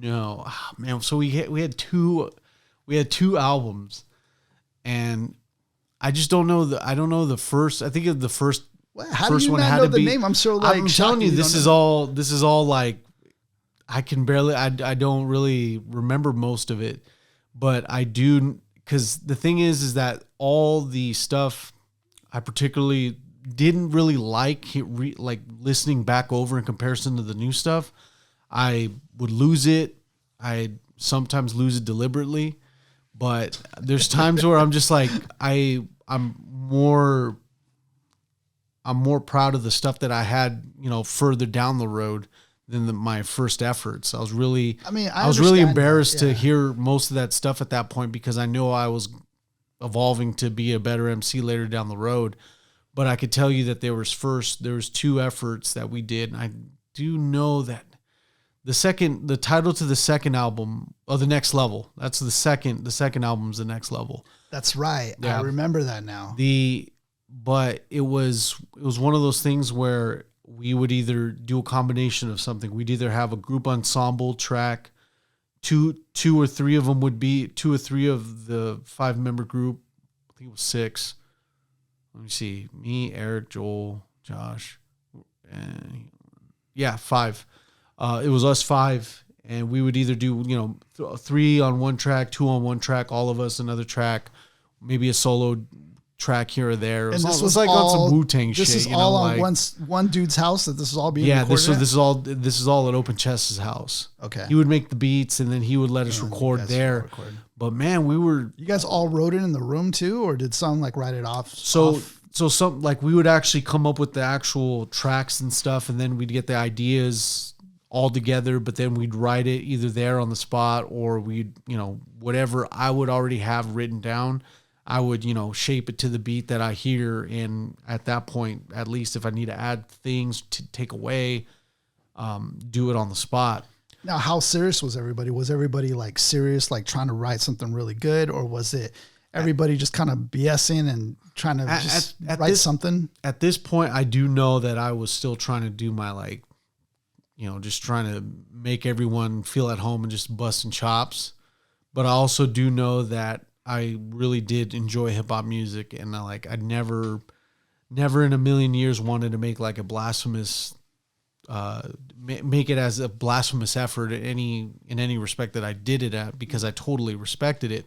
Oh, man, so we had two albums, and I just don't know I don't know the first. I think the first. How first do you one not had know to the be, name? I'm so like. I'm telling you, this is all like. I can barely. I don't really remember most of it, but I do, because the thing is that all the stuff I particularly didn't really like listening back over in comparison to the new stuff. I would lose it. I sometimes lose it deliberately, but there's times where I'm just like, I'm more proud of the stuff that I had, further down the road than my first efforts. I was really embarrassed to hear most of that stuff at that point, because I know I was evolving to be a better MC later down the road. But I could tell you that there was two efforts that we did. And I do know that the title to the second album, The Next Level. That's the second album's The Next Level. That's right. Yeah. I remember that now. But it was one of those things where we would either do a combination of something. We'd either have a group ensemble track, two or three of them would be 2 or 3 of the 5-member group. I think it was 6. Let me see. Me, Eric, Joel, Josh, and 5. It was us 5, and we would either do 3 on one track, 2 on one track, all of us another track, maybe a solo track here or there. And this was like on some Wu-Tang shit. This is all on one dude's house that this is all being recorded this is all at Open Chest's house. Okay. He would make the beats, and then he would let us record there. But man, you guys all wrote it in the room too, or did some like write it off? So some, like, we would actually come up with the actual tracks and stuff, and then we'd get the ideas all together, but then we'd write it either there on the spot, or we'd, whatever I would already have written down, I would, shape it to the beat that I hear. And at that point, at least if I need to add things to take away, do it on the spot. Now, how serious was everybody? Was everybody like serious, like trying to write something really good? Or was it everybody just kind of BSing and trying to write something? At this point, I do know that I was still trying to do my just trying to make everyone feel at home and just busting chops. But I also do know that I really did enjoy hip hop music, and I never in a million years wanted to make like a blasphemous, make it as a blasphemous effort in any respect that I did it at, because I totally respected it.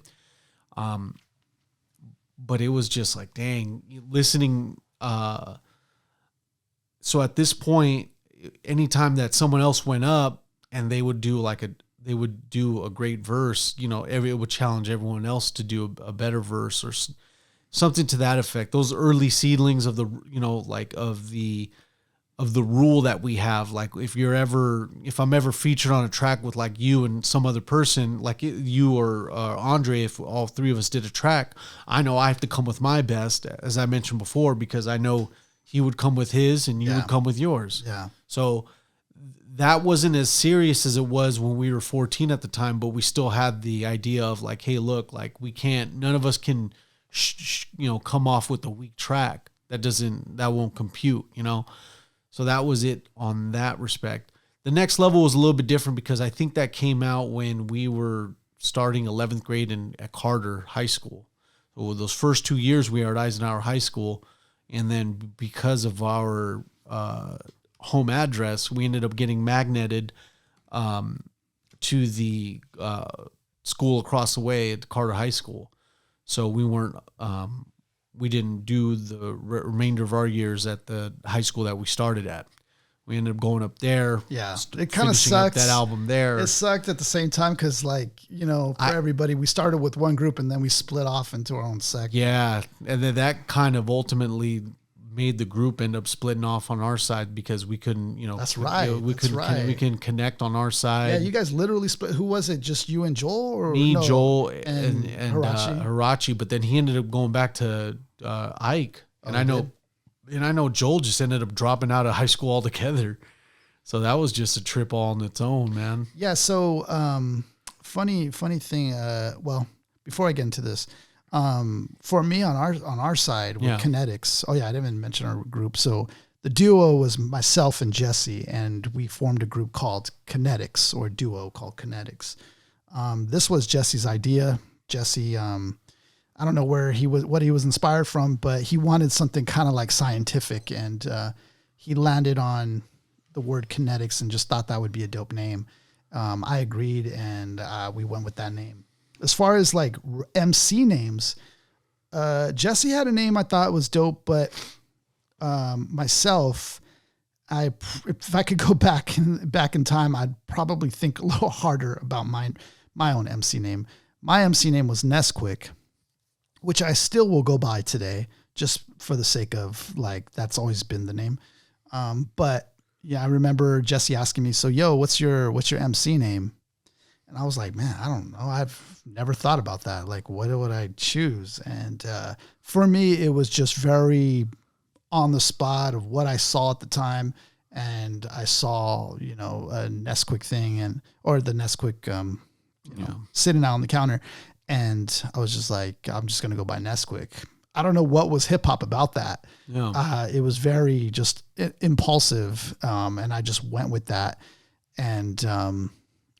But it was just like, dang, listening. So at this point, anytime that someone else went up and they would do a great verse, it would challenge everyone else to do a better verse or something to that effect. Those early seedlings of the, of the rule that we have. Like if I'm ever featured on a track with like you and some other person, like you or Andre, if all three of us did a track, I know I have to come with my best, as I mentioned before, because I know he would come with his and you would come with yours. Yeah. So that wasn't as serious as it was when we were 14 at the time, but we still had the idea of like, hey, look, like none of us can, come off with a weak track. That won't compute, So that was it on that respect. The next level was a little bit different because I think that came out when we were starting 11th grade at Carter High School. So those first 2 years we were at Eisenhower High School. And then because of our home address, we ended up getting magneted to the school across the way at Carter High School. So we didn't do the remainder of our years at the high school that we started at. We ended up going up there. Yeah, it kind of sucked. That album there. It sucked at the same time because, for everybody, we started with one group and then we split off into our own segment. Yeah, and then that kind of ultimately made the group end up splitting off on our side because we couldn't, That's right. We couldn't connect on our side. Yeah, you guys literally split. Who was it? Just you and Joel, or me, no? Joel, and Hirachi. But then he ended up going back to Ike, and I know Joel just ended up dropping out of high school altogether. So that was just a trip all on its own, man. Yeah. So funny thing. Well, before I get into this. For me on our side with Kinetics. Oh yeah, I didn't even mention our group. So the duo was myself and Jesse, and we formed a group called Kinetics, or duo called Kinetics. This was Jesse's idea. Jesse, I don't know what he was inspired from, but he wanted something kind of like scientific, and he landed on the word kinetics and just thought that would be a dope name. I agreed, and we went with that name. As far as like MC names, Jesse had a name I thought was dope, but myself, if I could go back in time, I'd probably think a little harder about my own MC name. My MC name was Nesquik, which I still will go by today, just for the sake of like that's always been the name. But yeah, I remember Jesse asking me, "So, yo, what's your MC name?" And I was like, man, I don't know. I've never thought about that. Like, what would I choose? And for me, it was just very on the spot of what I saw at the time. And I saw, a Nesquik thing or the Nesquik, sitting out on the counter. And I was just like, I'm just going to go buy Nesquik. I don't know what was hip hop about that. Yeah. It was very just impulsive. And I just went with that. And,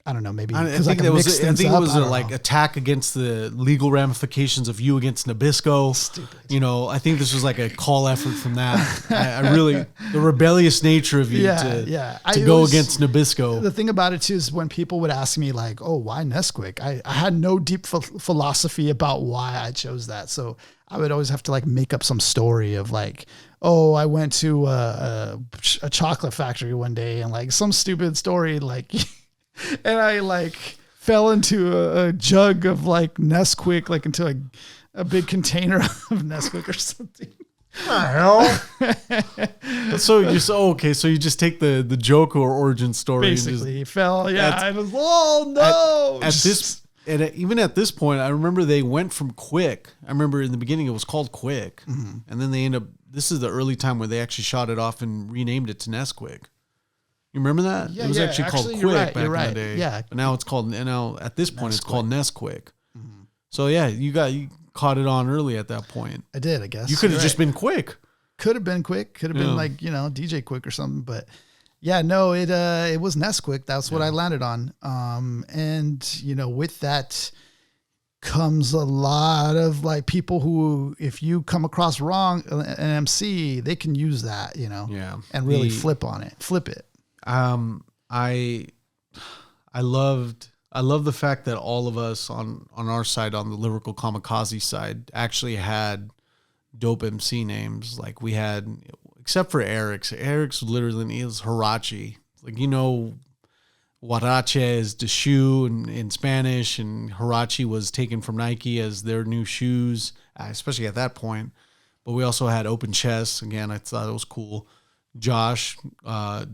I don't know, maybe because I think it was a attack against the legal ramifications of you against Nabisco. Stupid. I think this was like a call effort from that. I really, the rebellious nature of you to go against Nabisco. The thing about it too is when people would ask me like, oh, why Nesquik? I had no deep philosophy about why I chose that. So I would always have to like make up some story of like, oh, I went to a chocolate factory one day and like some stupid story like... And I like fell into a jug of like Nesquik, like into a big container of Nesquik or something. What the hell? So you just take the joke or origin story. Basically, he fell. Yeah, I was. Oh no! And even at this point, I remember they went from Quick. I remember in the beginning it was called Quick. Mm-hmm. And then they end up, this is the early time where they actually shot it off and renamed it to Nesquik. You remember that? Yeah, it was actually called Quick back in the day. Yeah. But now it's called, and now at this point it's called Nesquik. Mm-hmm. So yeah, you caught it on early at that point. I did, I guess. You could have just been Quick. Could have been Quick. Could have been like, DJ Quick or something. But yeah, no, it was Nesquik. That's what I landed on. And with that comes a lot of like people who, if you come across wrong an MC, they can use that, and really flip it. I love the fact that all of us on our side, on the lyrical kamikaze side, actually had dope MC names. Like we had, except for Eric's. Eric's literally is Huarache. Like, Huarache is the shoe in Spanish, and Huarache was taken from Nike as their new shoes, especially at that point. But we also had Open Chest. Again, I thought it was cool. Joshua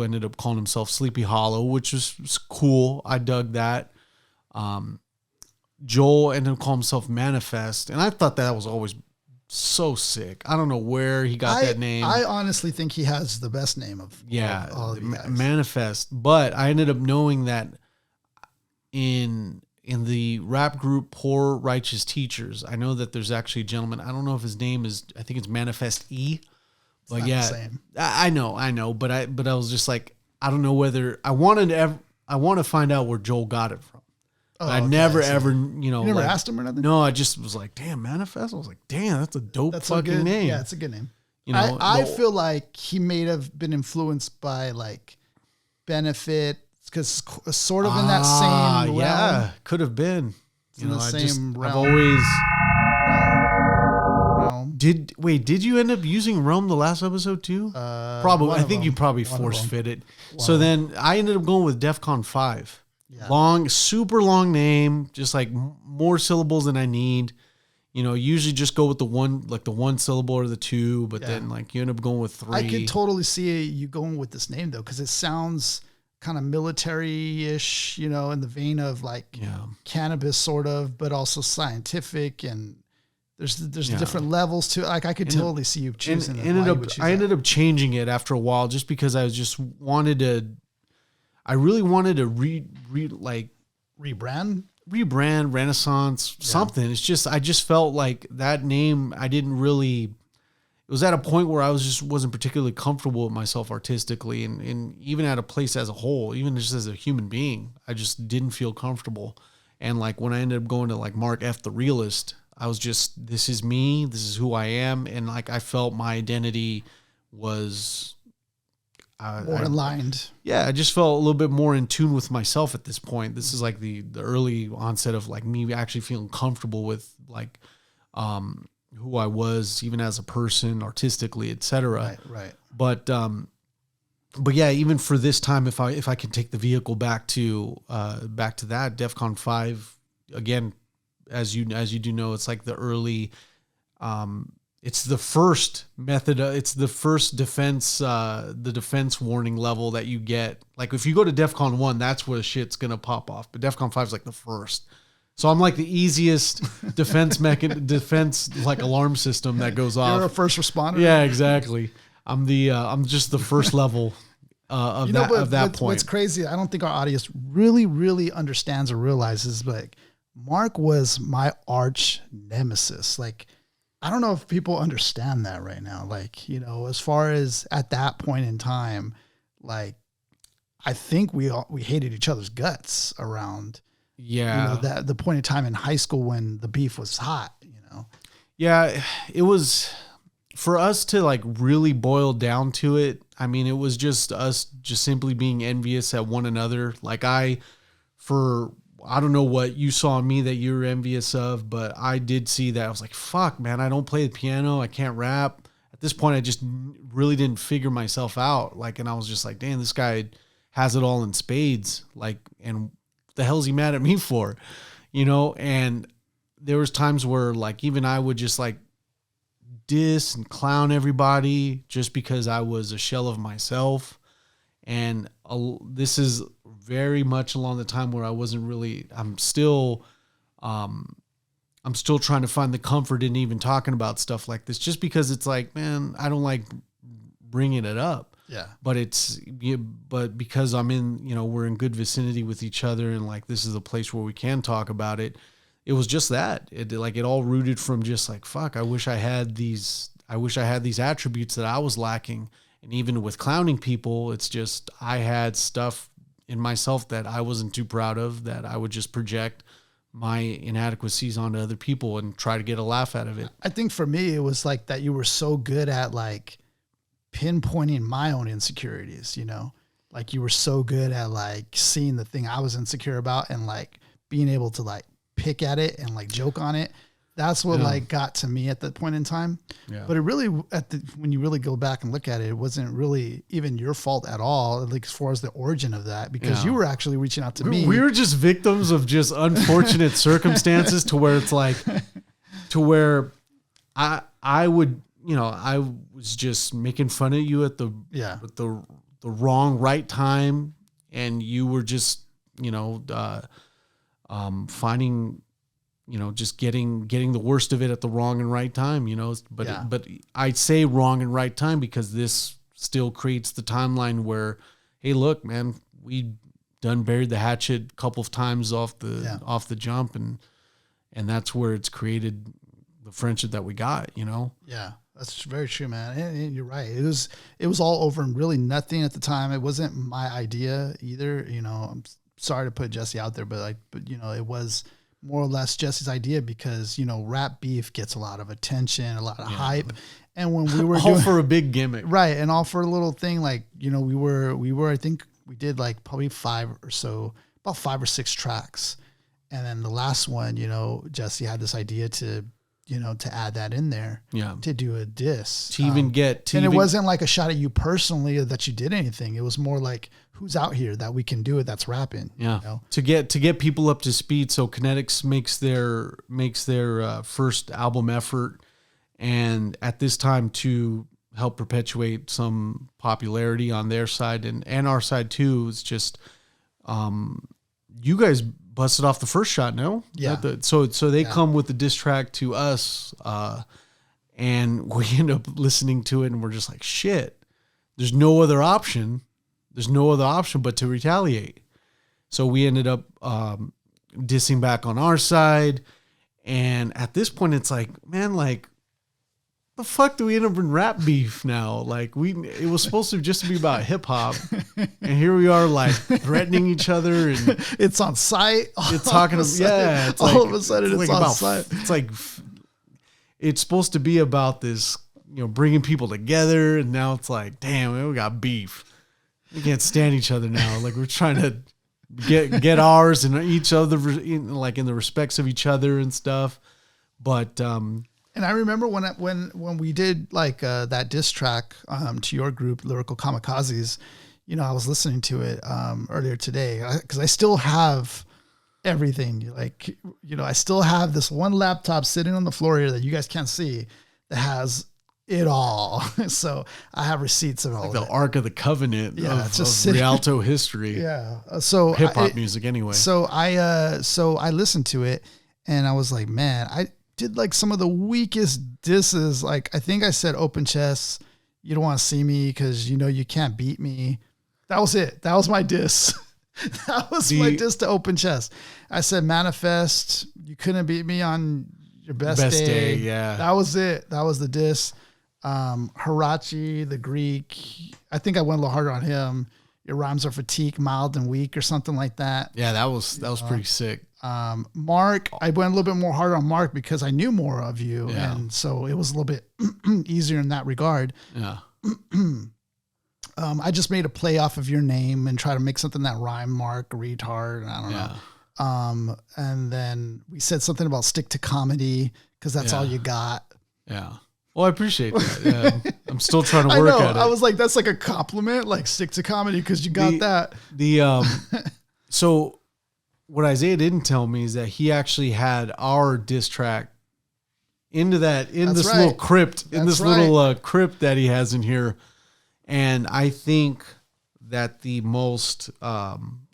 ended up calling himself Sleepy Hollow, which was cool. I dug that. Joel ended up calling himself Manifest, and I thought that was always so sick. I don't know where he got that name. I honestly think he has the best name of all of you guys. Manifest. But I ended up knowing that in the rap group Poor Righteous Teachers, I know that there's actually a gentleman. I don't know if his name is, I think it's Manifest E. But yeah, the same. I know, but I was just like, I don't know whether I want to find out where Joel got it from. I never ever, You never asked him or nothing? No, I just was like, damn, Manifest. I was like, damn, that's a dope fucking name. Yeah, it's a good name. I feel like he may have been influenced by like Benefit, because sort of in that same realm. Yeah, could have been. In the same realm. I've always. Did you end up using Realm the last episode too? Probably. I think you probably force fit it. So then I ended up going with DEFCON 5. Yeah. Super long name, just like more syllables than I need. Usually just go with the one syllable or the two, but then like you end up going with 3. I could totally see you going with this name though, because it sounds kind of military-ish, in the vein of like cannabis sort of, but also scientific, and there's different levels to it. Like I could totally see you choosing it. I ended up changing it after a while just because I really wanted to rebrand, Renaissance, something. It's just, I just felt like that name, it was at a point where I wasn't particularly comfortable with myself artistically, and even at a place as a whole, even just as a human being, I just didn't feel comfortable. And like when I ended up going to like Mark F. the Realist, I was just, this is me, this is who I am. And like, I felt my identity was more aligned. Yeah, I just felt a little bit more in tune with myself at this point. This is like the early onset of like me actually feeling comfortable with like who I was, even as a person, artistically, etc. Right. But yeah, even for this time, if I can take the vehicle back to that DEFCON 5 again, as you do know, it's like the early. It's the first method. It's the first defense, the defense warning level that you get. Like if you go to DEFCON 1, that's where shit's gonna pop off. But DEFCON 5 is like the first. So I'm like the easiest defense like alarm system that goes off. You're a first responder. Yeah, exactly. I'm just the first level of that point. What's crazy, I don't think our audience really, really understands or realizes, but Mark was my arch nemesis. Like, I don't know if people understand that right now. Like, as far as at that point in time, like, I think we hated each other's guts around, the point in time in high school when the beef was hot, Yeah, it was, for us to like really boil down to it. I mean, it was just us just simply being envious at one another. Like I don't know what you saw in me that you were envious of, but I did see that. I was like, fuck, man, I don't play the piano. I can't rap. At this point, I just really didn't figure myself out. Like, and I was just like, damn, this guy has it all in spades. Like, and what the hell is he mad at me for? And there was times where like, even I would just like diss and clown everybody just because I was a shell of myself. And this is very much along the time where I wasn't really, I'm still trying to find the comfort in even talking about stuff like this, just because it's like, man, I don't like bringing it up. Yeah. But because I'm in, we're in good vicinity with each other, and like, this is a place where we can talk about it. It was just that it all rooted from just like, fuck, I wish I had these attributes that I was lacking. And even with clowning people, it's just, I had stuff in myself that I wasn't too proud of, that I would just project my inadequacies onto other people and try to get a laugh out of it. I think for me, it was like that you were so good at like pinpointing my own insecurities, like you were so good at like seeing the thing I was insecure about and like being able to like pick at it and like joke on it. That's what like got to me at that point in time. Yeah. But it really, when you really go back and look at it, it wasn't really even your fault at all, like as far as the origin of that, because you were actually reaching out to me. We were just victims of just unfortunate circumstances to where it's like, to where I would, I was just making fun of you at the wrong right time, and you were just, finding, just getting the worst of it at the wrong and right time, but I'd say wrong and right time because this still creates the timeline where, hey, look, man, we done buried the hatchet a couple of times off the jump, and that's where it's created the friendship that we got, Yeah, that's very true, man. And you're right. It was all over and really nothing at the time. It wasn't my idea either. I'm sorry to put Jesse out there, but it was more or less Jesse's idea because, rap beef gets a lot of attention, a lot of hype. And when we were all for a big gimmick, right. And all for a little thing, like, we were, I think we did like probably about 5 or 6 tracks. And then the last one, Jesse had this idea to add that in there, to do a diss, it wasn't like a shot at you personally that you did anything. It was more like, who's out here that we can do it, that's rapping. Yeah. To get people up to speed. So Kinetics makes their first album effort, and at this time to help perpetuate some popularity on their side and our side too. It's just, you guys busted off the first shot, no? Yeah. So they come with the diss track to us, and we end up listening to it, and we're just like, shit, there's no other option but to retaliate. So we ended up dissing back on our side. And at this point, it's like, man, like, the fuck do we end up in rap beef now? Like, it was supposed to just be about hip hop, and here we are, like, threatening each other, and it's on site. It's talking about, it's all of a sudden it's on about, site. It's like, it's supposed to be about this, bringing people together, and now it's like, damn, man, we got beef. We can't stand each other now. Like, we're trying to get ours and each other, like in the respects of each other and stuff. But and I remember when we did like that diss track to your group, Lyrical Kamikazes, I was listening to it earlier today because I still have everything. Like, I still have this one laptop sitting on the floor here that you guys can't see that has it all. So I have receipts of all like of the it. Ark of the Covenant it's just of Rialto history. Yeah. So hip hop music anyway. So I listened to it and I was like, man, I did like some of the weakest disses. Like, I think I said open chest, you don't want to see me because you can't beat me. That was it. That was my diss. That was my diss to open chest. I said manifest, you couldn't beat me on your best day. Yeah. That was it. That was the diss. Hirachi, the Greek, I think I went a little harder on him. Your rhymes are fatigue, mild and weak, or something like that. Yeah, that was pretty sick. Mark, I went a little bit more harder on Mark because I knew more of you, and so it was a little bit easier in that regard. Yeah. I just made a play off of your name and try to make something that rhyme, Mark, retard, I don't know. And then we said something about stick to comedy because that's all you got. Yeah. Well, I appreciate that. Yeah. I'm still trying to work at it. I was like, that's like a compliment, like stick to comedy because you got that. So what Isaiah didn't tell me is that he actually had our diss track little crypt, little crypt that he has in here. And I think that the most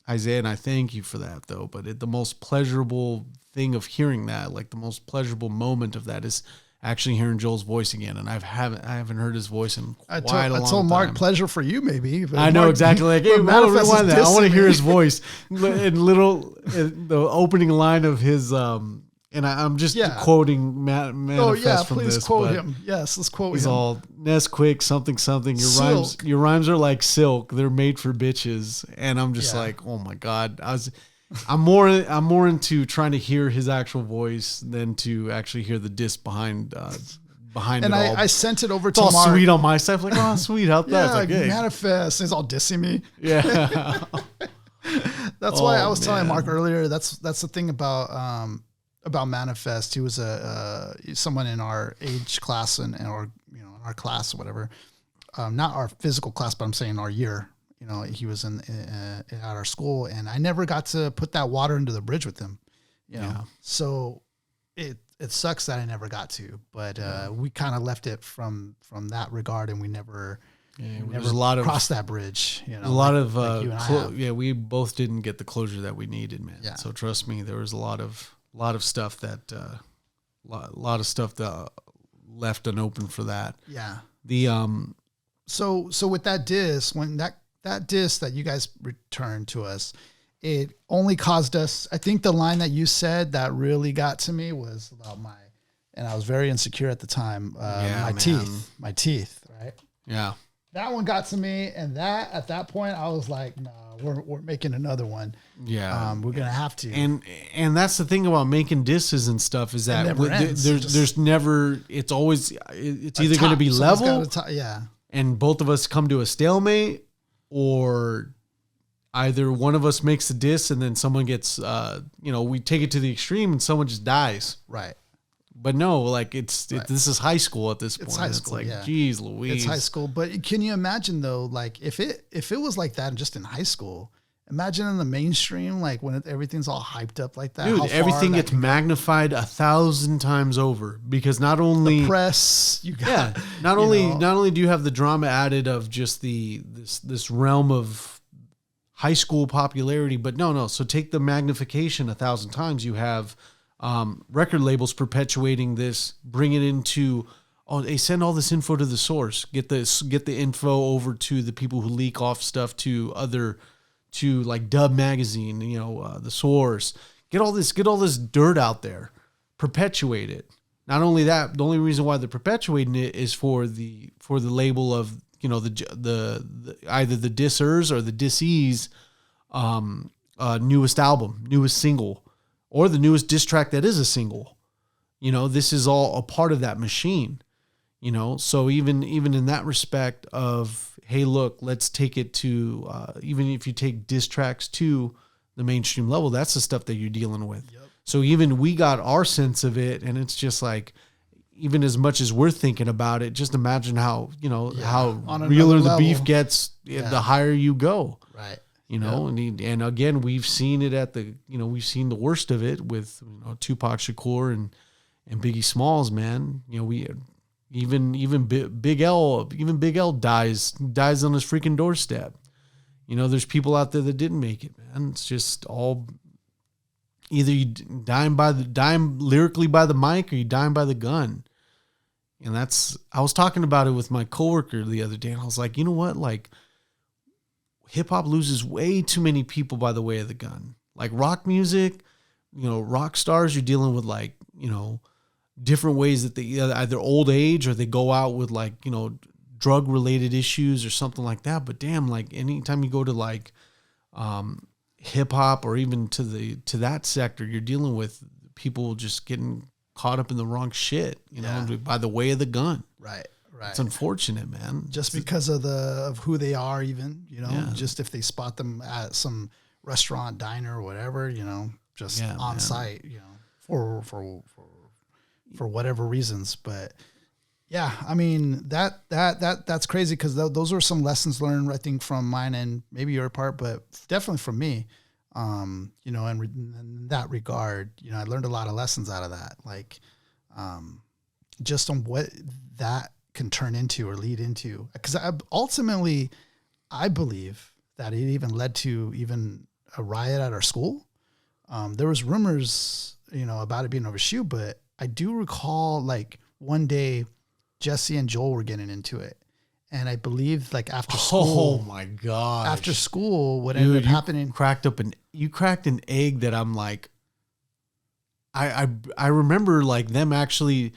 Isaiah, and I thank you for that though. But the most pleasurable thing of hearing that, like the most pleasurable moment of that, is actually hearing Joel's voice again. And I haven't heard his voice in quite a long time. I told Mark pleasure for you, maybe. I know exactly. Like, hey, rewind that. I want to hear his voice. In the opening line of his, and I'm just quoting Manifest from this. Please quote him. Yes, let's quote him. He's all Nesquik, something. Your rhymes are like silk. They're made for bitches. And I'm just like, oh my God. I'm more into trying to hear his actual voice than to actually hear the diss behind and it all. I sent it over it's to all Mark. Sweet on my side. Like, oh, sweet. How's that? Like, hey. Manifest. He's all dissing me. Yeah. That's why I was telling Mark earlier. That's the thing about Manifest. He was someone in our age class or in our class or whatever. Not our physical class, but I'm saying our year. He was at our school, and I never got to put that water into the bridge with him. So it sucks that I never got to, but we kind of left it from that regard, and we never crossed that bridge. We both didn't get the closure that we needed, man. Yeah. So trust me, there was a lot of stuff that left unopened for that. Yeah. So with that diss, when that diss that you guys returned to us, it only caused us, I think the line that you said that really got to me was about and I was very insecure at the time, my teeth, right? Yeah. That one got to me, and at that point I was like, no, we're making another one. Yeah. We're going to have to. And that's the thing about making disses and stuff is that there's never, it's always, it's either going to be level. And both of us come to a stalemate, or either one of us makes the diss and then someone gets, we take it to the extreme and someone just dies. Right. But no, like this is high school at this point. It's high school. It's like, geez, Louise. It's high school. But can you imagine though, like if it was like that just in high school, imagine in the mainstream, like when everything's all hyped up like that. Dude, everything gets magnified 1,000 times over, because not only the press, not only do you have the drama added of just this realm of high school popularity, but no. So take the magnification 1,000 times. You have record labels perpetuating this, bring it into, they send all this info to the source, get the info over to the people who leak off stuff to like Dub Magazine, the source, get all this dirt out there, perpetuate it. Not only that, the only reason why they're perpetuating it is for the label of, the either the dissers or the dissees, newest album, newest single, or the newest diss track that is a single. This is all a part of that machine. So even in that respect of, hey, look, let's take it to, even if you take diss tracks to the mainstream level, that's the stuff that you're dealing with. Yep. So even we got our sense of it, and it's just like, even as much as we're thinking about it, just imagine how, how realer the beef gets the higher you go. Right. And again, we've seen it we've seen the worst of it with Tupac Shakur and Biggie Smalls, man. Even Big L dies on his freaking doorstep. There's people out there that didn't make it, man. It's just all, either you dying lyrically by the mic, or you dying by the gun. And I was talking about it with my coworker the other day, and I was like, you know what? Like, hip hop loses way too many people by the way of the gun. Like rock music, rock stars, you're dealing with like, different ways that they either old age or they go out with like, drug related issues or something like that. But damn, like anytime you go to like, hip hop or even to that sector, you're dealing with people just getting caught up in the wrong shit, by the way of the gun. Right. It's unfortunate, man. Just because of who they are, even, just if they spot them at some restaurant, diner or whatever, just on site, for whatever reasons. But yeah, I mean, that's crazy, because those are some lessons learned, I think, from mine and maybe your part, but definitely from me. In that regard, I learned a lot of lessons out of that, like just on what that can turn into or lead into. Because ultimately, I believe that it even led to a riot at our school. There was rumors, about it being overshoot, but I do recall like one day Jesse and Joel were getting into it. And I believe like after school. Oh my gosh. After school, what ended up happening. You cracked an egg that I'm like, I remember like them actually.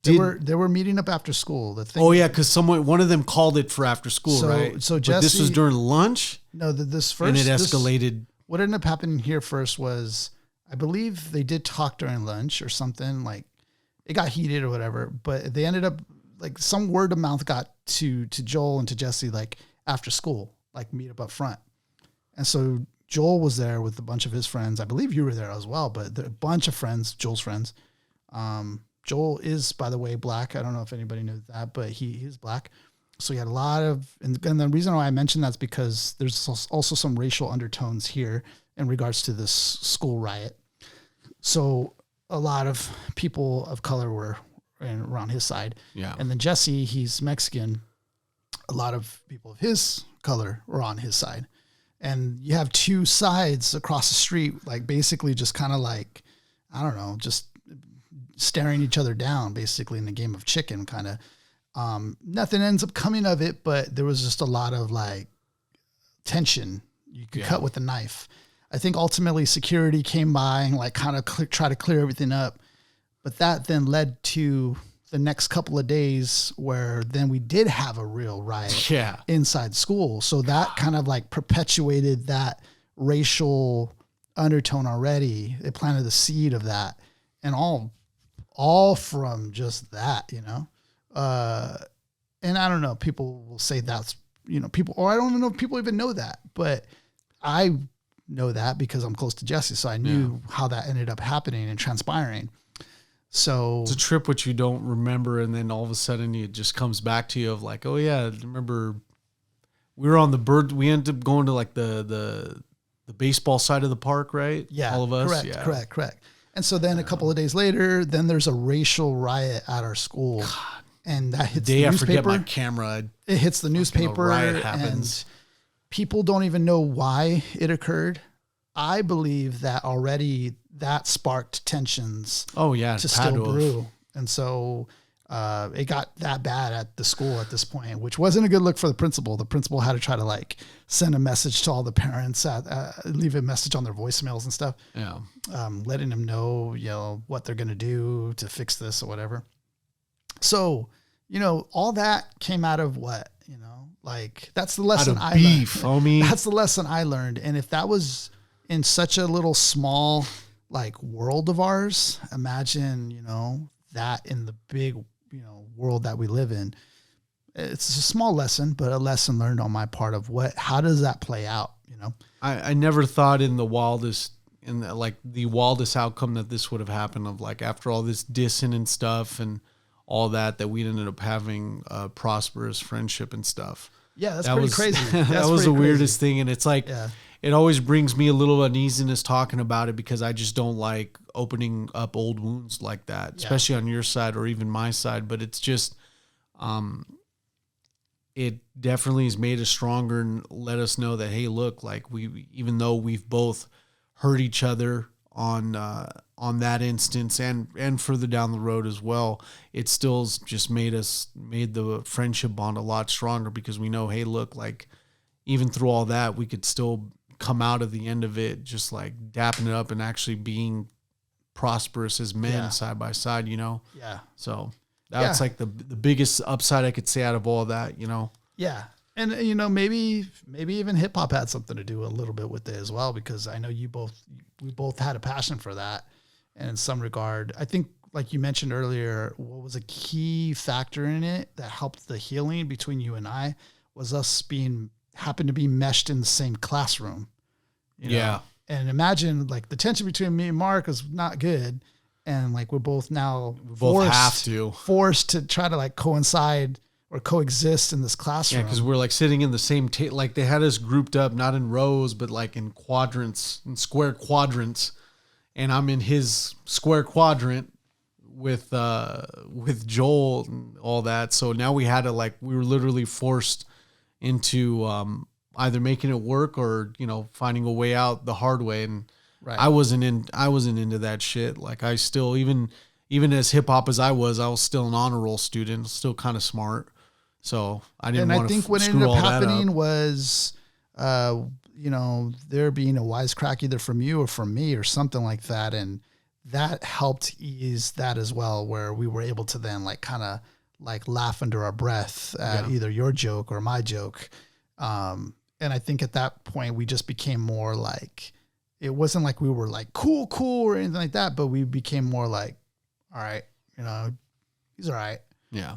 They were meeting up after school. The thing. Oh yeah, because one of them called it for after school, right? So Jesse, but this was during lunch. No, this first and it escalated. What ended up happening here first was, I believe they did talk during lunch or something. Like it got heated or whatever, but they ended up like some word of mouth got to Joel and to Jesse like after school, like meet up front, and so Joel was there with a bunch of his friends. I believe you were there as well, but a bunch of friends, Joel's friends. Joel is, by the way, black. I don't know if anybody knew that, but he's black. So he had a lot of, and the reason why I mentioned that's because there's also some racial undertones here in regards to this school riot. So a lot of people of color were around his side. Yeah. And then Jesse, he's Mexican. A lot of people of his color were on his side. And you have two sides across the street, like basically just kind of like, I don't know, just staring each other down basically in a game of chicken kind of. Nothing ends up coming of it, but there was just a lot of like tension you could cut with a knife. I think ultimately security came by and like kind of try to clear everything up. But that then led to the next couple of days where then we did have a real riot inside school. So that kind of like perpetuated that racial undertone already. It planted the seed of that, and all from just that, and I don't know, people will say that's, people, or I don't even know if people even know that, but I know that because I'm close to Jesse. So I knew how that ended up happening and transpiring. So it's a trip which you don't remember, and then all of a sudden it just comes back to you of like, oh yeah, remember we were on we ended up going to like the baseball side of the park, right? Yeah. All of us. Correct. And so then a couple of days later, then there's a racial riot at our school. God. And that hits the newspaper. I forget my camera. It hits the newspaper. Riot happens. And people don't even know why it occurred. I believe that already that sparked tensions. Oh yeah, to still brew. And so it got that bad at the school at this point, which wasn't a good look for the principal. The principal had to try to like send a message to all the parents, leave a message on their voicemails and stuff. Yeah. Letting them know, what they're going to do to fix this or whatever. So, all that came out of what, like that's the lesson I learned. Homie. That's the lesson I learned. And if that was in such a little small, like world of ours, imagine, that in the big, world that we live in. It's a small lesson, but a lesson learned on my part of how does that play out? I never thought in the wildest outcome that this would have happened, of like after all this dissing and stuff and all that we ended up having a prosperous friendship and stuff. Yeah, that was crazy. That was the weirdest thing. And it's like, it always brings me a little uneasiness talking about it because I just don't like opening up old wounds like that, especially on your side or even my side. But it's just, it definitely has made us stronger and let us know that, hey, look, like even though we've both hurt each other on that instance and further down the road as well, it still's just made the friendship bond a lot stronger because we know, hey, look, like even through all that, we could still come out of the end of it just like dapping it up and actually being prosperous as men side by side, Yeah. So that's like the biggest upside I could say out of all that, Yeah. And, maybe even hip hop had something to do a little bit with it as well, because I know we both had a passion for that. And in some regard, I think, like you mentioned earlier, what was a key factor in it that helped the healing between you and I was us happened to be meshed in the same classroom. Yeah. And imagine like the tension between me and Mark was not good. And like, we're both now forced to try to like coincide or coexist in this classroom. Yeah, because we're like sitting in the same like they had us grouped up, not in rows, but like in quadrants, in square quadrants. And I'm in his square quadrant with Joel and all that. So now we were literally forced into either making it work or, finding a way out the hard way. And Right. I wasn't into that shit. Like I still, even as hip hop as I was still an honor roll student, still kind of smart. So I didn't want to. And I think what ended up happening was, there being a wisecrack either from you or from me or something like that. And that helped ease that as well, where we were able to then like kind of like laugh under our breath at either your joke or my joke. And I think at that point we just became more like, it wasn't like we were like cool or anything like that, but we became more like, all right, he's all right. Yeah.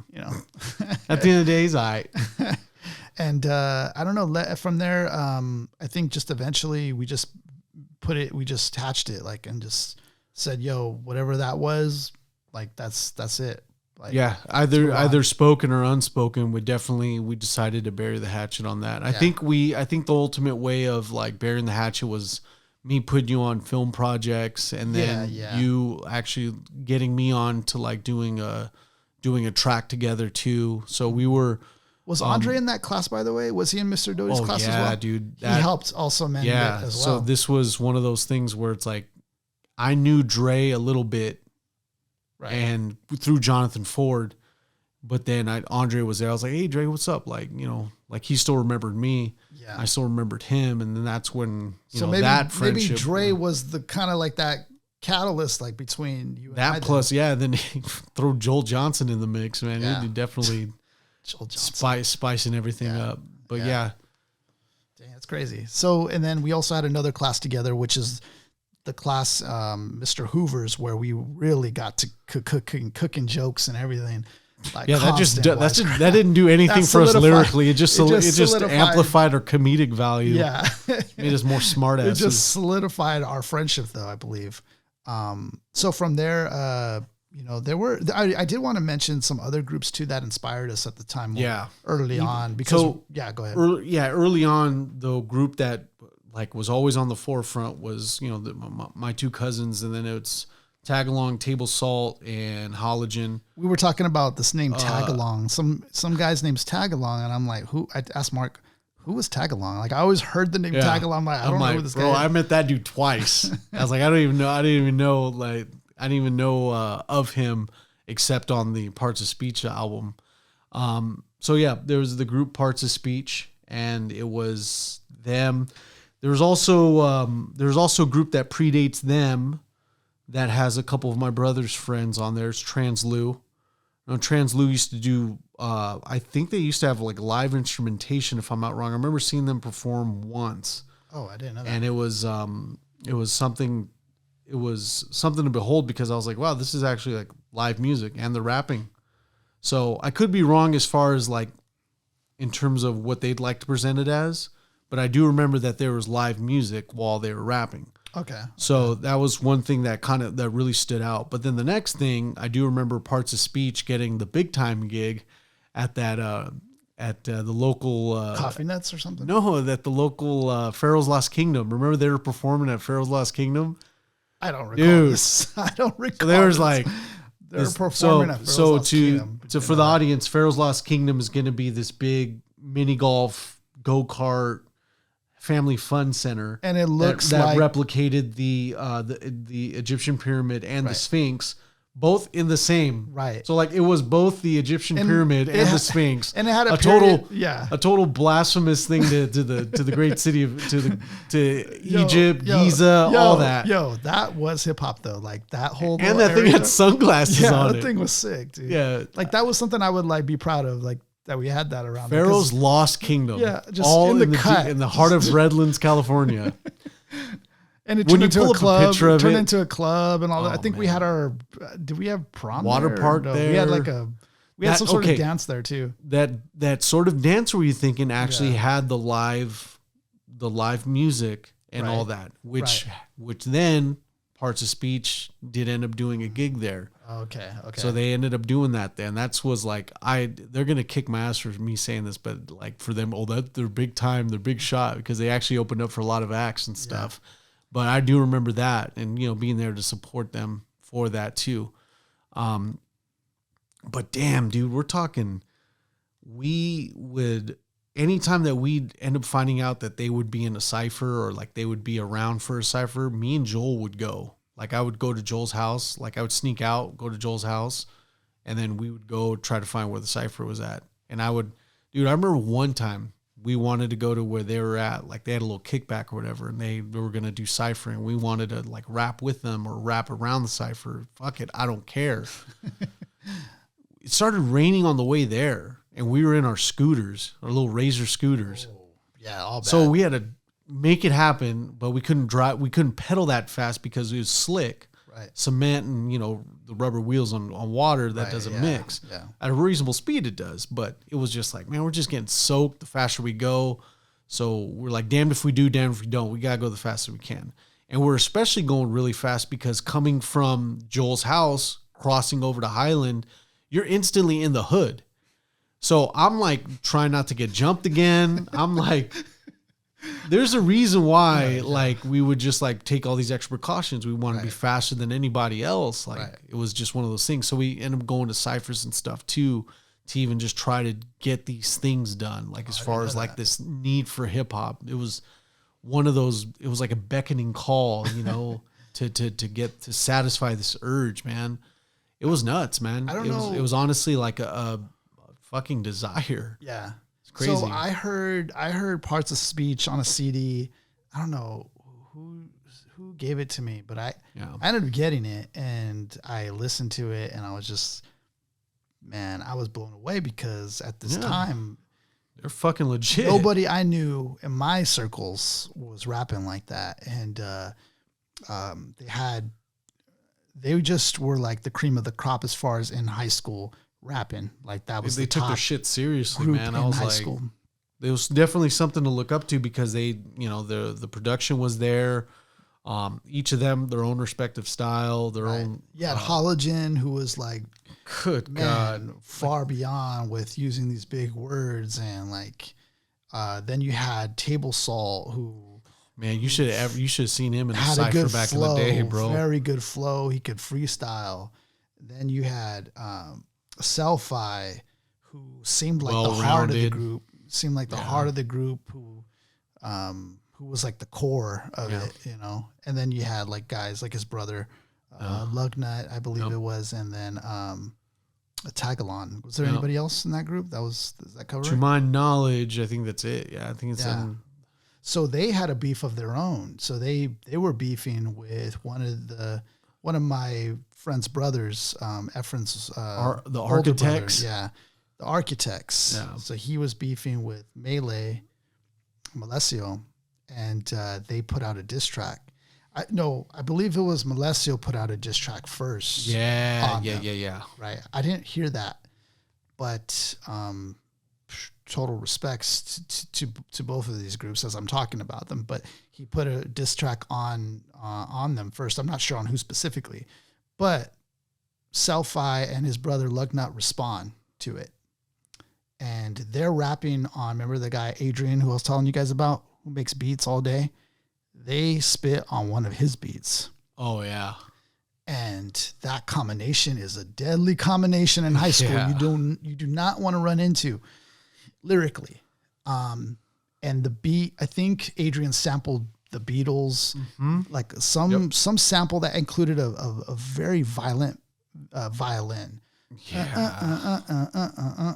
At the end of the day, he's all right. And I don't know, from there, I think just eventually we just hatched it like, and just said, yo, whatever that was, like, that's it. Like, yeah. Either spoken or unspoken, we decided to bury the hatchet on that. I think the ultimate way of like burying the hatchet was me putting you on film projects, and then you actually getting me on to like doing a track together too. So we were. Was Andre in that class, by the way? Was he in Mr. Doty's class as well? Yeah, dude. He helped also mend it as well. So this was one of those things where it's like, I knew Dre a little bit, right, and through Jonathan Ford, but then Andre was there. I was like, hey, Dre, what's up? Like, like he still remembered me. Yeah. I still remembered him. And then that's when, that friendship. Maybe Dre was the kind of like that catalyst, like between you and that I. Plus, then throw Joel Johnson in the mix, man. Yeah. It definitely spicing everything up. But yeah. Dang, that's crazy. So, and then we also had another class together, which is the class, Mr. Hoover's, where we really got to cooking jokes and everything. Like that didn't do anything for us lyrically. It just amplified our comedic value. Yeah, made us more smart asses. It just solidified our friendship, though, I believe. So from there, I did want to mention some other groups too that inspired us at the time. Early on, because go ahead. Early on, the group that like was always on the forefront was my two cousins, and then it's Tagalong, Table Salt, and Halogen. We were talking about this name Tagalong. Some guy's name's Tagalong, and I'm like, who? I asked Mark, who was Tagalong? Like I always heard the name Tagalong. I don't know who this guy is. I met that dude twice. I was like, I didn't even know of him except on the Parts of Speech album. There was the group Parts of Speech, and it was them. There was also a group that predates them that has a couple of my brother's friends on there. It's Trans Lou. Trans Lou used to do, I think they used to have like live instrumentation, if I'm not wrong. I remember seeing them perform once. Oh, I didn't know that. And it was something to behold, because I was like, wow, this is actually like live music, and the rapping. So I could be wrong as far as like in terms of what they'd like to present it as, but I do remember that there was live music while they were rapping. Okay. So that was one thing that really stood out. But then the next thing, I do remember Parts of Speech getting the big time gig at that the local Coffee Nuts or something. No, at the local Pharaoh's Lost Kingdom. Remember they were performing at Pharaoh's Lost Kingdom? I don't recall this. I don't recall. So there was like they're performing at Pharaoh's Lost Kingdom. So for the audience, Pharaoh's Lost Kingdom is going to be this big mini golf go-kart family fun center, and it looks that replicated the Egyptian pyramid and the Sphinx, both in the same. Right. So like it was both the Egyptian pyramid and the Sphinx, and it had a total blasphemous thing to the great city of Egypt, Giza, all that. That was hip hop though. Like that whole and that thing had sunglasses on it. That thing was sick, dude. Yeah, like that was something I would like be proud of. Like. That we had that around. Pharaoh's Lost Kingdom. Yeah, just all in the heart of Redlands, California. And it turned into a club. Turned into a club and all that. I think we had our. Did we have prom? Water park there? We had had some sort of dance there too. That sort of dance were you thinking actually had the live music and all that, which then Parts of Speech did end up doing a gig there. Okay. So they ended up doing that then. Was like, they're going to kick my ass for me saying this, but like for them, they're big time, they're big shot, because they actually opened up for a lot of acts and stuff. Yeah. But I do remember that, and being there to support them for that too. But damn, dude, we're talking, we would anytime that we'd end up finding out that they would be in a cipher or like they would be around for a cipher, me and Joel would go. Like I would go to Joel's house. Like I would sneak out, go to Joel's house, and then we would go try to find where the cipher was at. And I remember one time we wanted to go to where they were at. Like they had a little kickback or whatever, and they were going to do ciphering. We wanted to like rap with them or rap around the cipher. Fuck it. I don't care. It started raining on the way there, and we were in our scooters, our little Razor scooters. Oh, yeah, all bad. So we had to make it happen, but we couldn't drive. We couldn't pedal that fast because it was slick. Right. Cement and, the rubber wheels on water that doesn't mix. Yeah. At a reasonable speed it does, but it was just like, man, we're just getting soaked the faster we go. So we're like, damned if we do, damned if we don't. We got to go the fastest we can. And we're especially going really fast because coming from Joel's house, crossing over to Highland, you're instantly in the hood. So I'm like trying not to get jumped again. I'm like, there's a reason why, like, we would just like take all these extra precautions. We want to be faster than anybody else. Like, it was just one of those things. So we end up going to ciphers and stuff too, to even just try to get these things done. Like, as far as like this need for hip hop, it was one of those. It was like a beckoning call, to get to satisfy this urge, man. It was nuts, man. I don't know. It was honestly like a fucking desire. Yeah. Crazy. So I heard parts of Speech on a CD. I don't know who gave it to me, but I ended up getting it and I listened to it and I was just, man, I was blown away because at this time they're fucking legit. Nobody I knew in my circles was rapping like that. And they just were like the cream of the crop as far as in high school rapping. Like that was they took their shit seriously, man. I was like, school. It was definitely something to look up to because they, the production was there. Each of them, their own respective style, their own. Yeah, Halogen, who was like, good God, far beyond with using these big words, and like, then you had Table Salt, who. Man, you should have seen him in a cypher back in the day, bro. Very good flow. He could freestyle. Then you had Selfie, who seemed like the heart of the group. Seemed like the heart of the group. Who was like the core of it, And then you had like guys like his brother, Lugnut, I believe it was, and then Tagalon. Was there anybody else in that group? Does that cover it? To my knowledge, I think that's it. Yeah, I think it's in. So they had a beef of their own. So they were beefing with one of my friend's brothers, Efren's the Architects. Brother. Yeah, the Architects. Yeah. So he was beefing with Melee, Malesio, and they put out a diss track. I believe it was Malesio put out a diss track first. Yeah. Right. I didn't hear that, but total respects to both of these groups as I'm talking about them. But he put a diss track on them first. I'm not sure on who specifically, but Selfie and his brother Lugnut respond to it. And they're rapping on, remember the guy Adrian, who I was telling you guys about, who makes beats all day? They spit on one of his beats. Oh, yeah. And that combination is a deadly combination in high school. Yeah. You do not want to run into lyrically. And the beat, I think Adrian sampled the Beatles, like some sample that included a very violent violin. Yeah.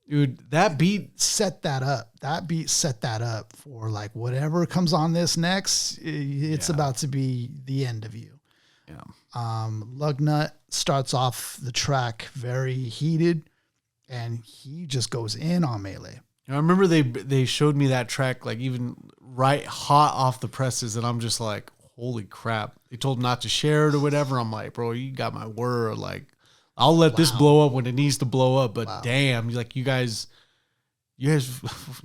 Dude, that beat set that up. That beat set that up for like whatever comes on this next. It's about to be the end of you. Yeah. Lugnut starts off the track very heated, and he just goes in on Melee. I remember they showed me that track like even right hot off the presses, and I'm just like, holy crap! They told him not to share it or whatever. I'm like, bro, you got my word. Like, I'll let this blow up when it needs to blow up, but damn, like you guys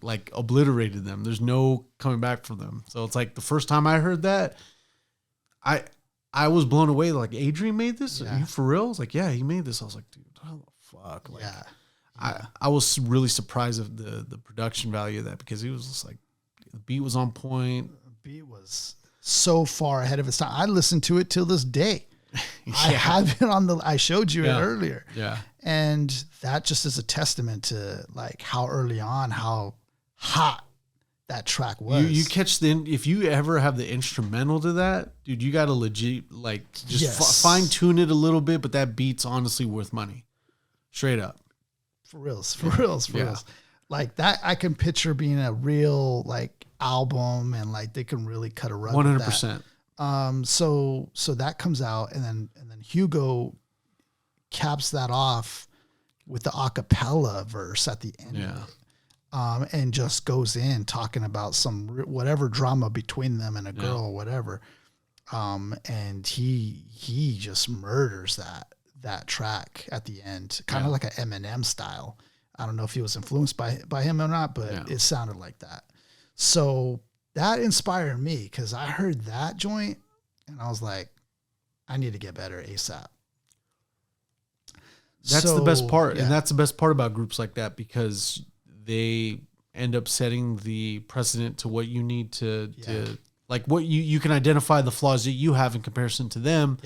like obliterated them. There's no coming back from them. So it's like the first time I heard that, I was blown away. Like, Adrian made this? Are you for real? I was like, yeah, he made this. I was like, dude, how the fuck? Like, I was really surprised of the production value of that because it was just like the beat was on point. The beat was so far ahead of its time. I listen to it till this day. I have it on I showed you it earlier. Yeah. And that just is a testament to like how early on, how hot that track was. You catch if you ever have the instrumental to that, dude, you got to legit like just fine tune it a little bit, but that beat's honestly worth money. Straight up. For reals. Like that, I can picture being a real like album, and like they can really cut a rug. 100%. So that comes out, and then Hugo caps that off with the acapella verse at the end. Yeah. And just goes in talking about some whatever drama between them and a girl or whatever. And he just murders that track at the end, kind of like an Eminem style. I don't know if he was influenced by him or not, but it sounded like that. So that inspired me, because I heard that joint and I was like, I need to get better ASAP. That's the best part. Yeah. And that's the best part about groups like that, because they end up setting the precedent to what you need to like what you can identify the flaws that you have in comparison to them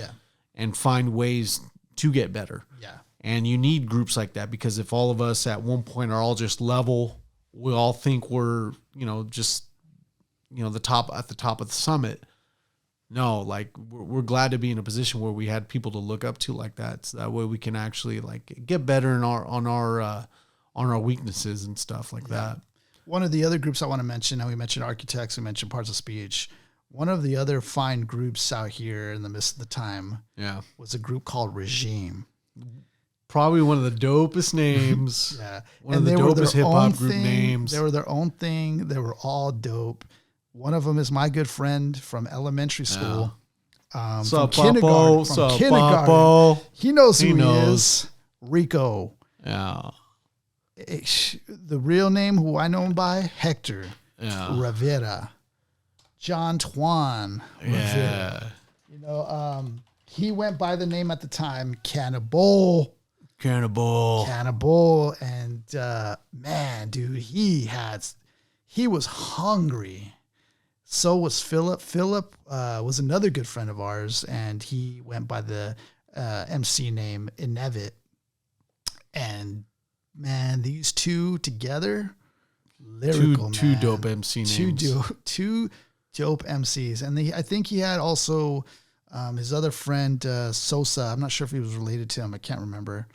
and find ways to get better. Yeah. And you need groups like that, because if all of us at one point are all just level, we all think we're, just, the top at the top of the summit. No, like we're glad to be in a position where we had people to look up to like that. So that way we can actually like get better on our weaknesses and stuff like that. One of the other groups I want to mention, and we mentioned Architects, we mentioned Parts of Speech. One of the other fine groups out here in the midst of the time was a group called Regime. Probably one of the dopest names. One of the dopest hip hop group names. They were their own thing. They were all dope. One of them is my good friend from elementary school. From kindergarten. He knows who he is. Rico. Yeah. The real name, who I know him by, Hector Rivera. John Twan Rivera. He went by the name at the time Cannibal. And man, dude, he was hungry. So was Philip. Philip was another good friend of ours, and he went by the MC name Inevit. And man, these two together, lyrical, two dope MC names. Two dope MCs. And I think he had also his other friend, Sosa. I'm not sure if he was related to him. I can't remember.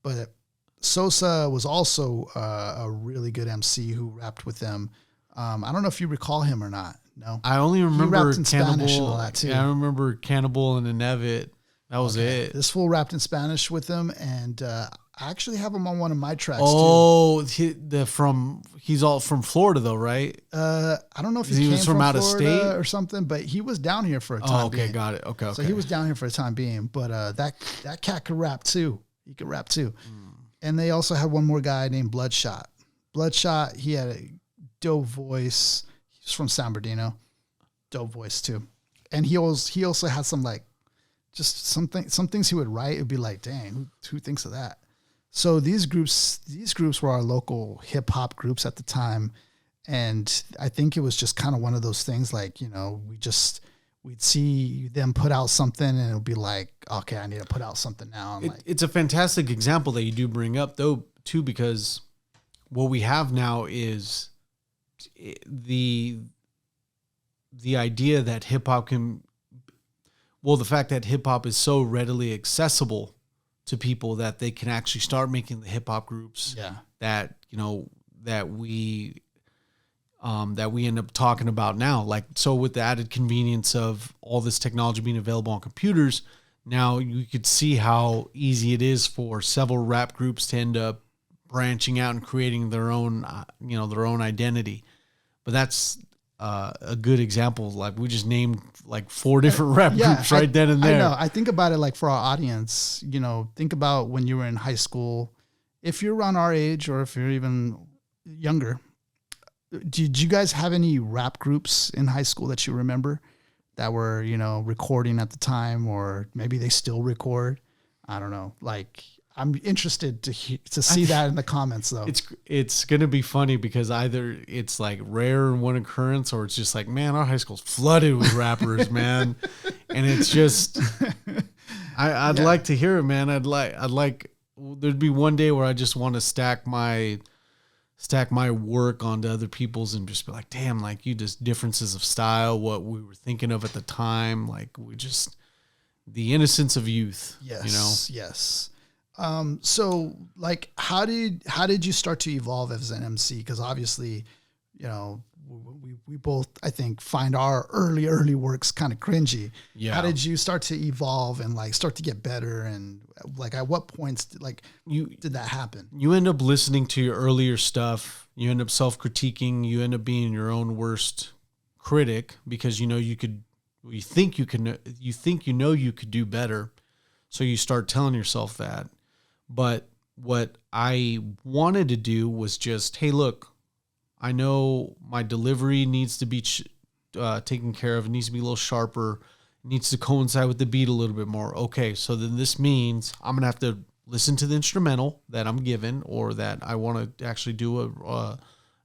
But Sosa was also a really good MC who rapped with them. I don't know if you recall him or not. No, I only remember he rapped in Spanish and all that too. Yeah, I remember Cannibal and Inevit. That was it. This fool rapped in Spanish with them, and I actually have him on one of my tracks. Oh, he's all from Florida though, right? I don't know if he was from out of state or something, but he was down here for a time. Oh, okay, being. Got it. Okay. So he was down here for a time being, but that cat could rap too. He could rap too. And they also had one more guy named Bloodshot. Bloodshot, he had a dope voice. He's from San Bernardino. Dope voice too. And he also had some like just some things he would write. It'd be like, dang, who thinks of that? So these groups were our local hip hop groups at the time. And I think it was just kind of one of those things like, we'd see them put out something and it would be like, okay, I need to put out something now. It's a fantastic example that you do bring up though, too, because what we have now is the idea that hip hop the fact that hip hop is so readily accessible to people that they can actually start making the hip hop groups that we end up talking about now. Like, so with the added convenience of all this technology being available on computers, now you could see how easy it is for several rap groups to end up branching out and creating their own identity. But that's a good example. Like, we just named like 4 different rap groups then and there. I know. I think about it like for our audience, think about when you were in high school. If you're around our age or if you're even younger, did you guys have any rap groups in high school that you remember that were, recording at the time, or maybe they still record? I don't know. Like, I'm interested to see that in the comments though. It's going to be funny because either it's like rare in one occurrence, or it's just like, man, our high school's flooded with rappers, man. And it's just, I'd like to hear it, man. I'd like, there'd be one day where I just want to stack my work onto other people's and just be like, damn, like you just differences of style, what we were thinking of at the time. Like we just, the innocence of youth. Yes. You know? Yes. So like, how did you start to evolve as an MC? Cause obviously, you know, we both, I think, find our early works kind of cringy. Yeah. How did you start to evolve and like start to get better? And like, at what points did that happen? You end up listening to your earlier stuff. You end up self-critiquing. You end up being your own worst critic because, you know, you think you could do better. So you start telling yourself that. But what I wanted to do was just, hey, look, I know my delivery needs to be taken care of. It needs to be a little sharper. It needs to coincide with the beat a little bit more. Okay, so then this means I'm going to have to listen to the instrumental that I'm given or that I want to actually do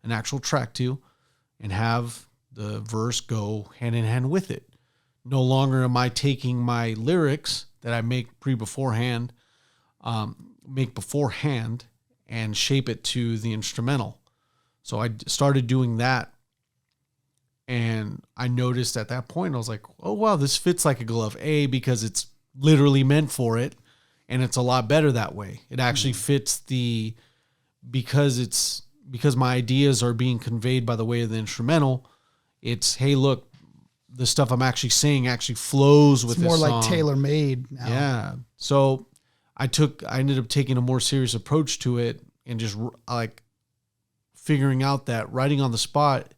an actual track to and have the verse go hand in hand with it. No longer am I taking my lyrics that I make beforehand and shape it to the instrumental. So I started doing that, and I noticed at that point, I was like, oh, wow, this fits like a glove. Because it's literally meant for it, and it's a lot better that way. It actually fits because my ideas are being conveyed by the way of the instrumental. It's, hey, look, the stuff I'm actually saying actually flows with this song. It's more like tailor-made now. Yeah. So I ended up taking a more serious approach to it and just like figuring out that writing on the spot,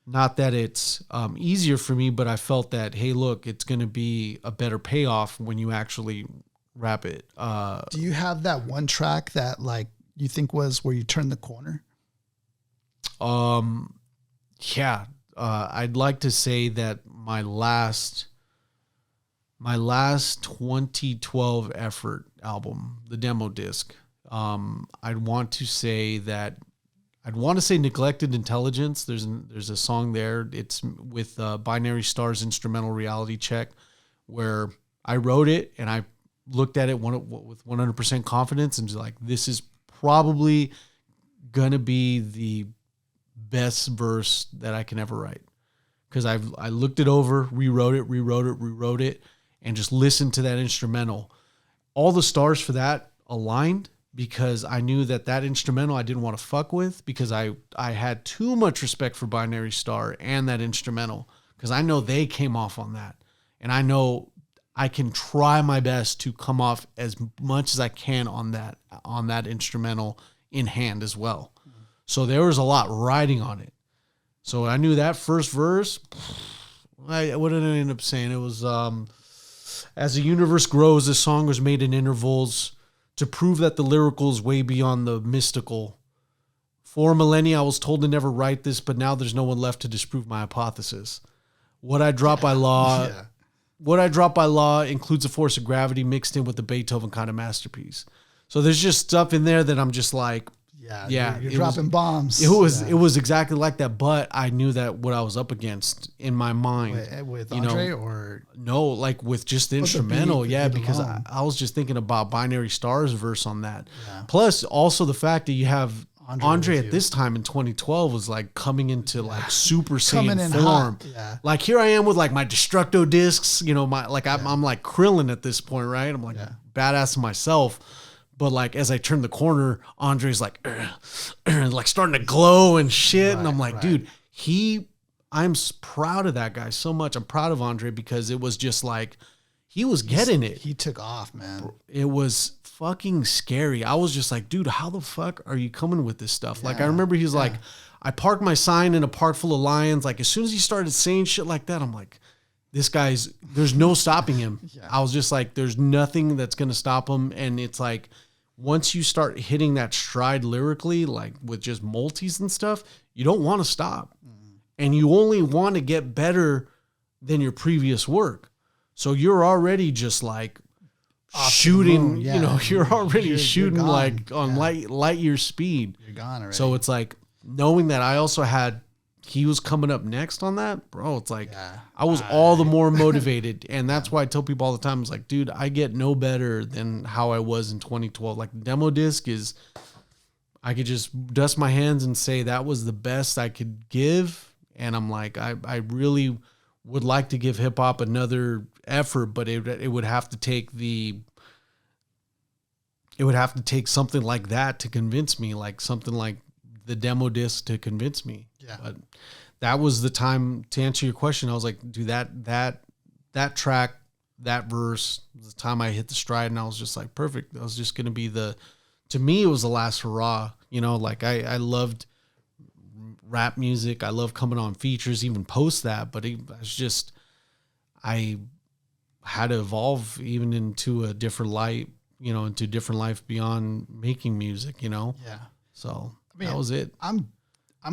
not that it's easier for me, but I felt that, hey, look, it's going to be a better payoff when you actually rap it. Do you have that one track that like you think was where you turned the corner? Yeah. I'd like to say that my last 2012 effort album, the demo disc, I'd want to say Neglected Intelligence. There's a song there. It's with Binary Star's instrumental Reality Check, where I wrote it and I looked at it with 100% confidence and was like, this is probably gonna be the best verse that I can ever write. Because I looked it over, rewrote it, and just listened to that instrumental. All the stars for that aligned because I knew that instrumental I didn't want to fuck with because I had too much respect for Binary Star and that instrumental because I know they came off on that. And I know I can try my best to come off as much as I can on that instrumental in hand as well. So there was a lot riding on it. So I knew that first verse, what did I end up saying? It was, as the universe grows, this song was made in intervals to prove that the lyrical is way beyond the mystical. For millennia, I was told to never write this, but now there's no one left to disprove my hypothesis. What I drop by law includes a force of gravity mixed in with the Beethoven kind of masterpiece. So there's just stuff in there that I'm just like, you're dropping bombs. It was exactly like that, but I knew that what I was up against in my mind. With Andre or? No, like with just the instrumental. Because I was just thinking about Binary Star's verse on that. Yeah. Plus also the fact that you have Andre at this time in 2012 was like coming into like Super Saiyan form. Yeah. Like here I am with like my Destructo discs, you know, I'm like Krillin at this point, right? I'm like badass myself. But like as I turn the corner, Andre's like, like starting to glow and shit. Right, and I'm like, dude, I'm proud of that guy so much. I'm proud of Andre because it was just like, he was getting it. He took off, man. It was fucking scary. I was just like, dude, how the fuck are you coming with this stuff? Yeah, like, I remember he was like, I parked my sign in a park full of lions. Like as soon as he started saying shit like that, I'm like, there's no stopping him. I was just like, there's nothing that's going to stop him. And it's like, once you start hitting that stride lyrically, like with just multis and stuff, you don't want to stop. Mm-hmm. And you only want to get better than your previous work. So you're already just like shooting, you know, you're already shooting like on light year speed. You're gone already. So it's like knowing that I also had he was coming up next on that, bro, it's like Yeah. I was all the more motivated. And that's why I tell people all the time, it's like, dude, I get no better than how I was in 2012. Like, demo disc is, I could just dust my hands and say that was the best I could give. And I'm like, I really would like to give hip hop another effort, but it would have to take something like that to convince me, like something like the demo disc to convince me. Yeah. But that was the time to answer your question. I was like, dude, that track, that verse, the time I hit the stride, and I was just like, perfect. That was just going to be to me, it was the last hurrah. You know, like I loved rap music. I love coming on features, even post that, but it was just, I had to evolve even into a different light, you know, into different life beyond making music, you know? Yeah. So that was it. I'm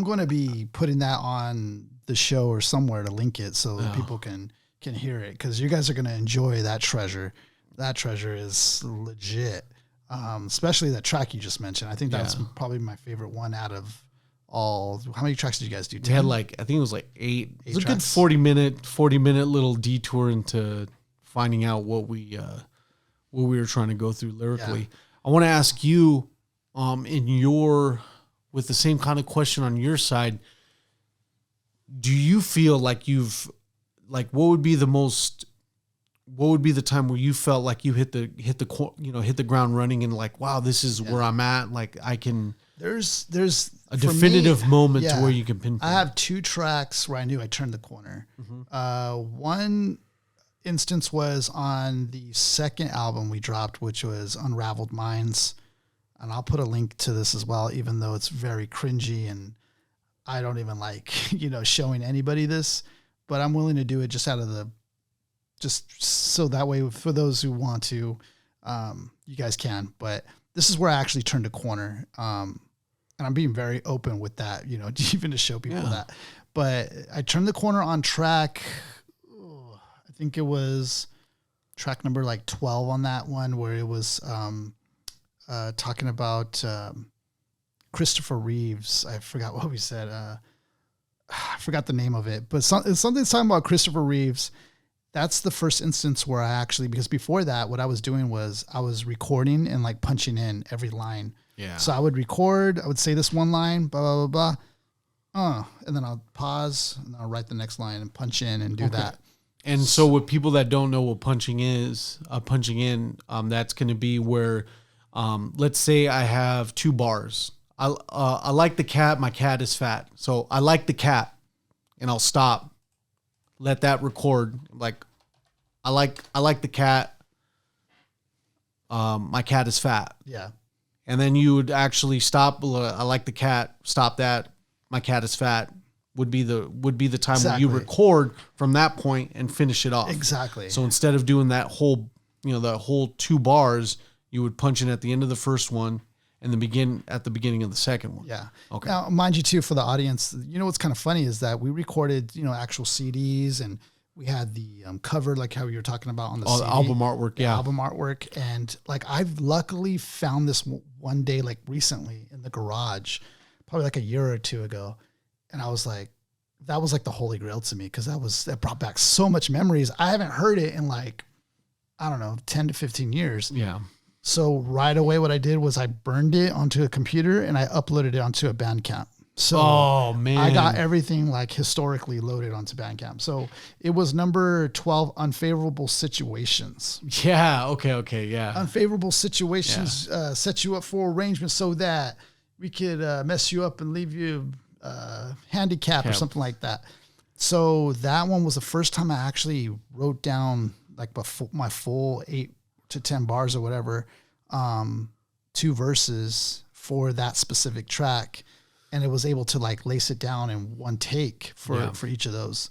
going to be putting that on the show or somewhere to link it so that people can hear it, because you guys are going to enjoy that treasure. That treasure is legit, especially that track you just mentioned. I think that's probably my favorite one out of all. How many tracks did you guys do? 10? We had like, I think it was like 8. It was a tracks? good 40 minute little detour into finding out what we were trying to go through lyrically. Yeah. I want to ask you, with the same kind of question on your side, do you feel like what would be the time where you felt like you hit the ground running and like, wow, this is where I'm at. Like I can, There's a definitive moment to yeah, where you can pinpoint. I have 2 tracks where I knew I turned the corner. One instance was on the second album we dropped, which was Unraveled Minds. And I'll put a link to this as well, even though it's very cringy and I don't even like, showing anybody this, but I'm willing to do it just so that way for those who want to, you guys can. But this is where I actually turned a corner. And I'm being very open with that, even to show people that. But I turned the corner on track, I think it was track number like 12 on that one, where it was talking about Christopher Reeves. I forgot what we said. I forgot the name of it, but something's talking about Christopher Reeves. That's the first instance where I actually, because before that, what I was doing was I was recording and like punching in every line. Yeah. So I would record, I would say this one line, blah, blah, blah, blah. And then I'll pause and I'll write the next line and punch in and do that. And so with people that don't know what punching is, punching in, that's going to be where, let's say I have 2 bars. I like the cat. My cat is fat. So I like the cat, and I'll stop, let that record. Like, I like the cat. My cat is fat. Yeah. And then you would actually stop. I like the cat. Stop that. My cat is fat. Would be the time where you record from that point and finish it off. Exactly. So instead of doing that whole 2 bars, you would punch in at the end of the first one and at the beginning of the second one. Yeah. Okay. Now, mind you, too, for the audience, what's kind of funny is that we recorded, actual CDs, and we had the cover, like how you were talking about on the CD, the album artwork. Yeah. Album artwork. And like, I've luckily found this one day, like recently in the garage, probably like a year or 2 ago. And I was like, that was like the holy grail to me, because that brought back so much memories. I haven't heard it in like, I don't know, 10 to 15 years. Yeah. So right away, what I did was I burned it onto a computer and I uploaded it onto a Bandcamp. So oh man, I got everything like historically loaded onto Bandcamp. So it was number 12, Unfavorable Situations. Yeah. Okay. Yeah. Unfavorable situations set you up for arrangement so that we could mess you up and leave you handicapped or something like that. So that one was the first time I actually wrote down like my full 8 to 10 bars or whatever, 2 verses for that specific track. And it was able to like lace it down in one take for each of those.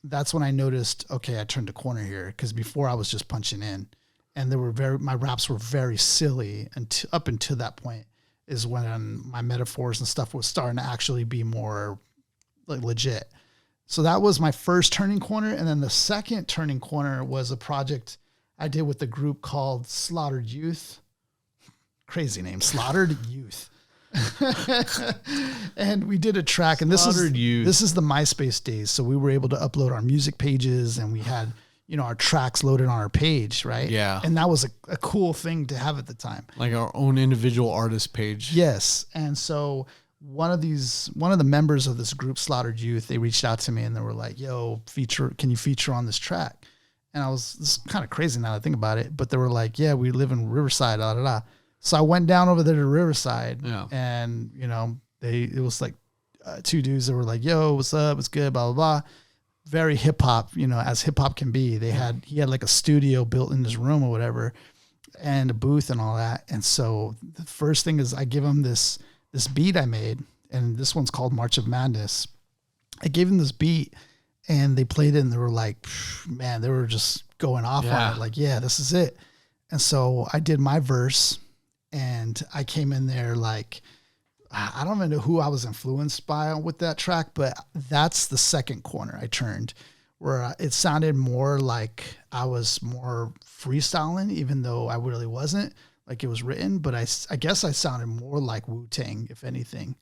That's when I noticed, okay, I turned a corner here. Cause before I was just punching in, and my raps were very silly. And up until that point is when my metaphors and stuff was starting to actually be more like legit. So that was my first turning corner. And then the second turning corner was a project I did with a group called Slaughtered Youth. Crazy name, Slaughtered Youth. And we did a track, and this is the MySpace days. So we were able to upload our music pages, and we had, our tracks loaded on our page, right? Yeah. And that was a cool thing to have at the time. Like our own individual artist page. Yes. And so one of the members of this group, Slaughtered Youth, they reached out to me and they were like, yo, can you feature on this track? And this is kind of crazy now that I think about it, but they were like, yeah, we live in Riverside, da, da, da. So I went down over there to Riverside, and, it was like 2 dudes that were like, yo, what's up? What's good? Blah, blah, blah. Very hip hop, as hip hop can be. He had like a studio built in his room or whatever, and a booth and all that. And so the first thing is I give him this beat I made, and this one's called March of Madness. I gave him this beat, and they played it, and they were like, man, they were just going off on it. Like, yeah, this is it. And so I did my verse, and I came in there like, I don't even know who I was influenced by with that track, but that's the second corner I turned, where it sounded more like I was more freestyling, even though I really wasn't. Like it was written, but I guess I sounded more like Wu-Tang, if anything.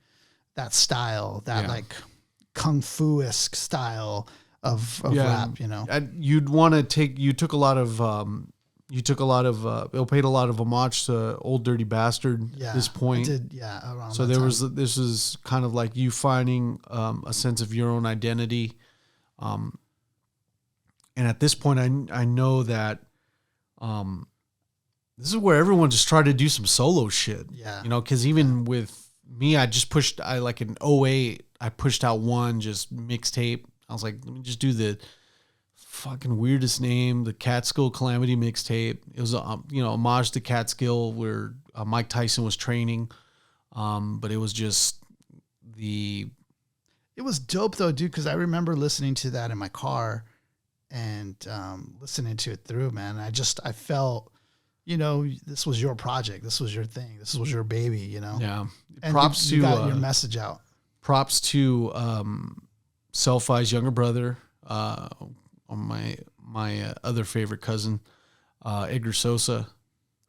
That style, like kung fu-esque style of rap, You took a lot of it paid a lot of homage to Old Dirty Bastard at this point. I did, around so this is kind of like you finding a sense of your own identity. And at this point I know that this is where everyone just tried to do some solo shit. Yeah. Because even with me, in 2008, I pushed out one just mixtape. I was like, let me just do the fucking weirdest name, the Catskill Calamity mixtape. It was a homage to Catskill where Mike Tyson was training. But it was just it was dope though, dude, because I remember listening to that in my car and listening to it through, man. I felt, this was your project. This was your thing. This was your baby, Yeah. And props you got your message out. Props to Selfie's younger brother, my other favorite cousin, Edgar Sosa.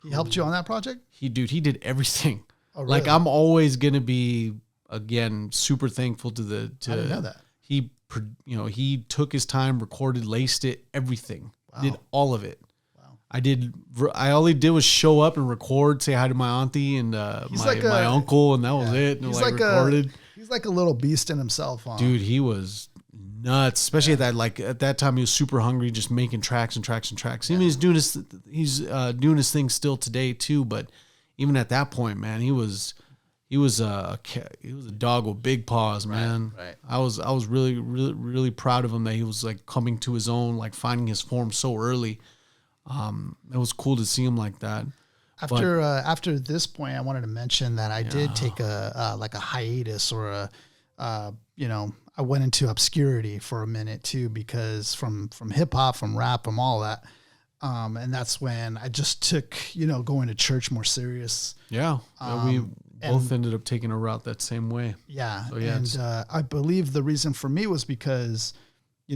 He helped you on that project? He did everything. Oh, really? Like I'm always going to be, again, super thankful to I didn't know that. He took his time, recorded, laced it, everything. Wow. Did all of it. Wow. I all he did was show up and record, say hi to my auntie and my uncle, and that was it. And recorded. He's like a little beast in himself, huh? Dude, he was nuts. Especially at that time, he was super hungry, just making tracks and tracks and tracks. Even he's doing his thing still today too. But even at that point, man, he was a dog with big paws, man. Right. I was really, really, really proud of him that he was like coming to his own, like finding his form so early. It was cool to see him like that. After this point, I wanted to mention that I did take a hiatus or I went into obscurity for a minute too, because from hip hop, from rap, from all that. And that's when I just took, going to church more serious. Yeah. We both ended up taking a route that same way. Yeah. So, yeah, and I believe the reason for me was because,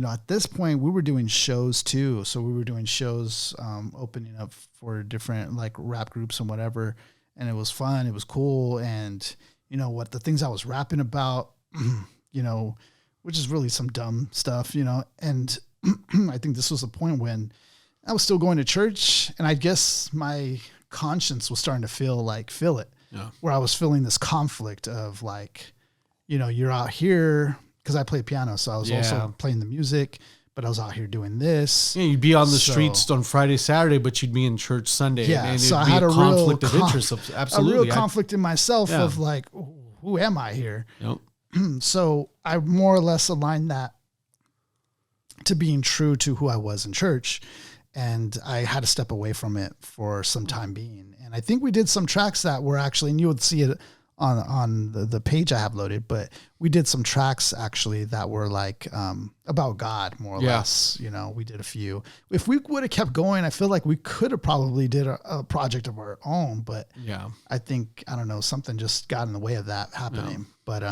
at this point we were doing shows too. So we were doing shows, opening up for different like rap groups and whatever. And it was fun. It was cool. And the things I was rapping about, which is really some dumb stuff, and I think this was a point when I was still going to church, and I guess my conscience was starting to feel it, where I was feeling this conflict of like, you're out here, because I played piano, so I was also playing the music, but I was out here doing this. Yeah, you'd be on the streets on Friday, Saturday, but you'd be in church Sunday. Yeah, and so I had a conflict of interest. Absolutely, a real conflict in myself of like, who am I here? Yep. So I more or less aligned that to being true to who I was in church. And I had to step away from it for some time being. And I think we did some tracks that were actually, and you would see it on the page I have loaded, but we did some tracks actually that were like about God, more or less. We did a few. If we would have kept going, I feel like we could have probably did a project of our own, but I think, I don't know, something just got in the way of that happening. But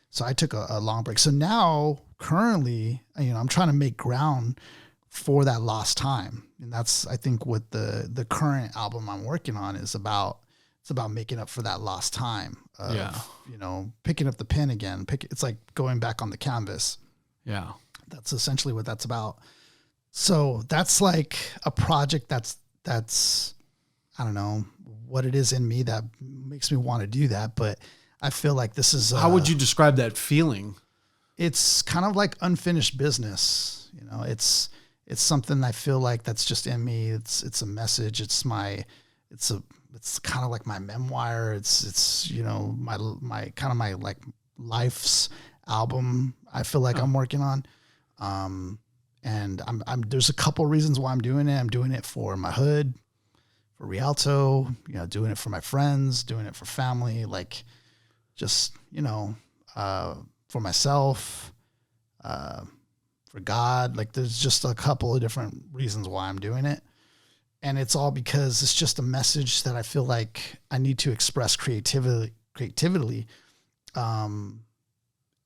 so I took a long break. So now currently, I'm trying to make ground for that lost time. And that's, I think, what the current album I'm working on is about. It's about making up for that lost time Yeah. you know, picking up the pen again. It's like going back on the canvas. Yeah. That's essentially what that's about. So that's like a project that's I don't know what it is in me that makes me want to do that, but I feel like this is How would you describe that feeling? It's kind of like unfinished business. You know, it's something I feel like that's just in me. It's a message. It's kind of like my memoir. It's, you know, my kind of my like life's album. I feel like I'm working on, and I'm there's a couple reasons why I'm doing it. I'm doing it for my hood, for Rialto, you know, doing it for my friends, doing it for family, like just, you know, for myself, for God. Like there's just a couple of different reasons why I'm doing it. And it's all because it's just a message that I feel like I need to express creatively,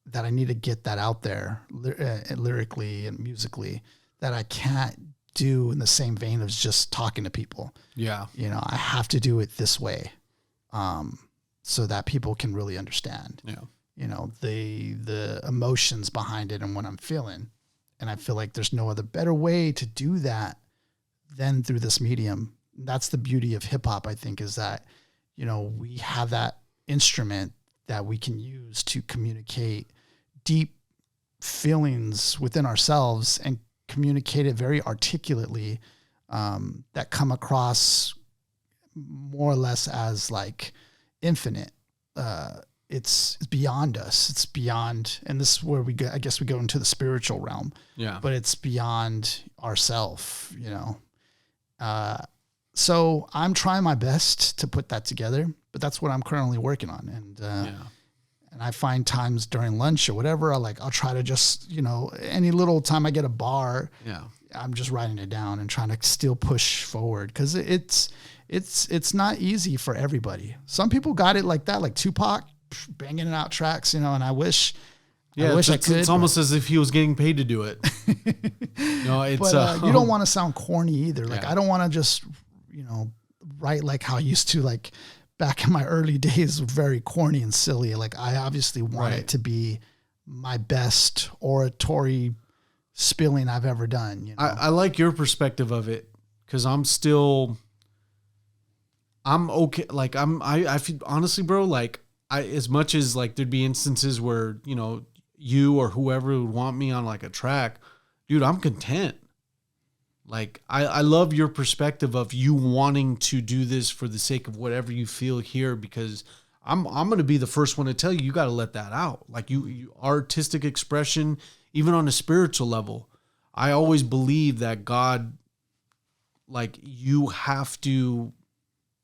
that I need to get that out there lyrically and musically, that I can't do in the same vein of just talking to people. Yeah. You know, I have to do it this way, so that people can really understand, you know, the emotions behind it and what I'm feeling. And I feel like there's no other better way to do that than through this medium. That's the beauty of hip hop, I think, is that, you know, we have that instrument that we can use to communicate deep feelings within ourselves and communicate it very articulately, that come across more or less as like infinite. It's beyond us. It's beyond, and this is where we go, I guess we go into the spiritual realm. Yeah. But it's beyond ourself, you know. So I'm trying my best to put that together, but that's what I'm currently working on. And I find times during lunch or whatever, I'll try to just, you know, any little time I get a bar, I'm just writing it down and trying to still push forward. Cause it's not easy for everybody. Some people got it like that, like Tupac banging out tracks, you know, and I wish I could. It's almost as if he was getting paid to do it. No, it's, but you don't want to sound corny either. Like, I don't want to just, you know, write like how I used to, like back in my early days, very corny and silly. Like I obviously want it to be my best oratory spilling I've ever done. You know? I like your perspective of it. Cause I'm okay. Like I feel honestly, bro, like as much as like there'd be instances where, you know, you or whoever would want me on like a track, dude, I'm content. Like I love your perspective of you wanting to do this for the sake of whatever you feel here, because I'm going to be the first one to tell you got to let that out. Like you artistic expression, even on a spiritual level. I always believe that God, like you have to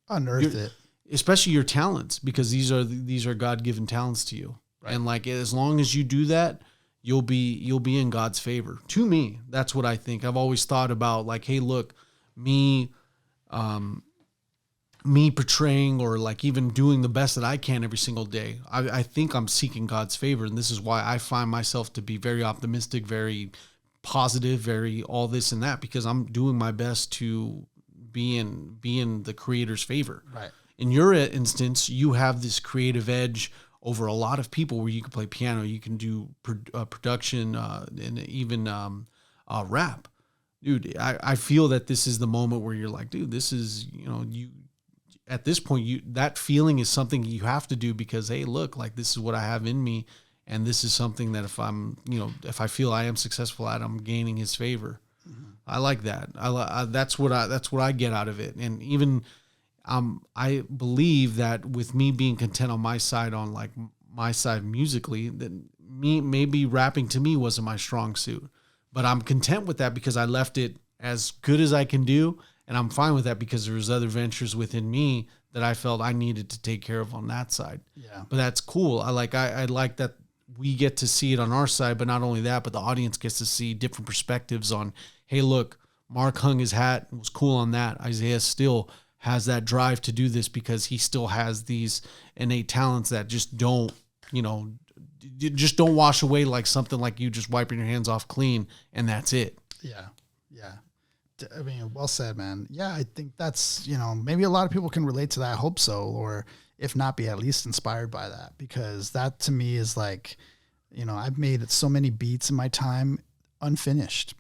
unearth it, especially your talents, because these are God-given talents to you. Right. And like, as long as you do that, you'll be in God's favor. To me, that's what I think. I've always thought about like, hey, look, me portraying or like even doing the best that I can every single day. I think I'm seeking God's favor. And this is why I find myself to be very optimistic, very positive, very all this and that, because I'm doing my best to be in the Creator's favor. Right. In your instance, you have this creative edge over a lot of people where you can play piano, you can do production, and even rap. Dude, I feel that this is the moment where you're like, dude, this is, you know, you at this point, that feeling is something you have to do because, hey, look, like this is what I have in me. And this is something that if I'm, you know, if I feel I am successful at, I'm gaining his favor. Mm-hmm. I like that. That's what I get out of it. And even, I believe that with me being content on my side musically, that maybe rapping to me wasn't my strong suit, but I'm content with that because I left it as good as I can do. And I'm fine with that because there was other ventures within me that I felt I needed to take care of on that side. Yeah. But that's cool. I like that we get to see it on our side, but not only that, but the audience gets to see different perspectives on, hey, look, Mark hung his hat and was cool on that. Isaiah still has that drive to do this because he still has these innate talents that just don't, you know, just don't wash away like something like you just wiping your hands off clean and that's it. Yeah. Yeah. I mean, well said, man. Yeah. I think that's, you know, maybe a lot of people can relate to that. I hope so. Or if not be at least inspired by that, because that to me is like, you know, I've made so many beats in my time unfinished,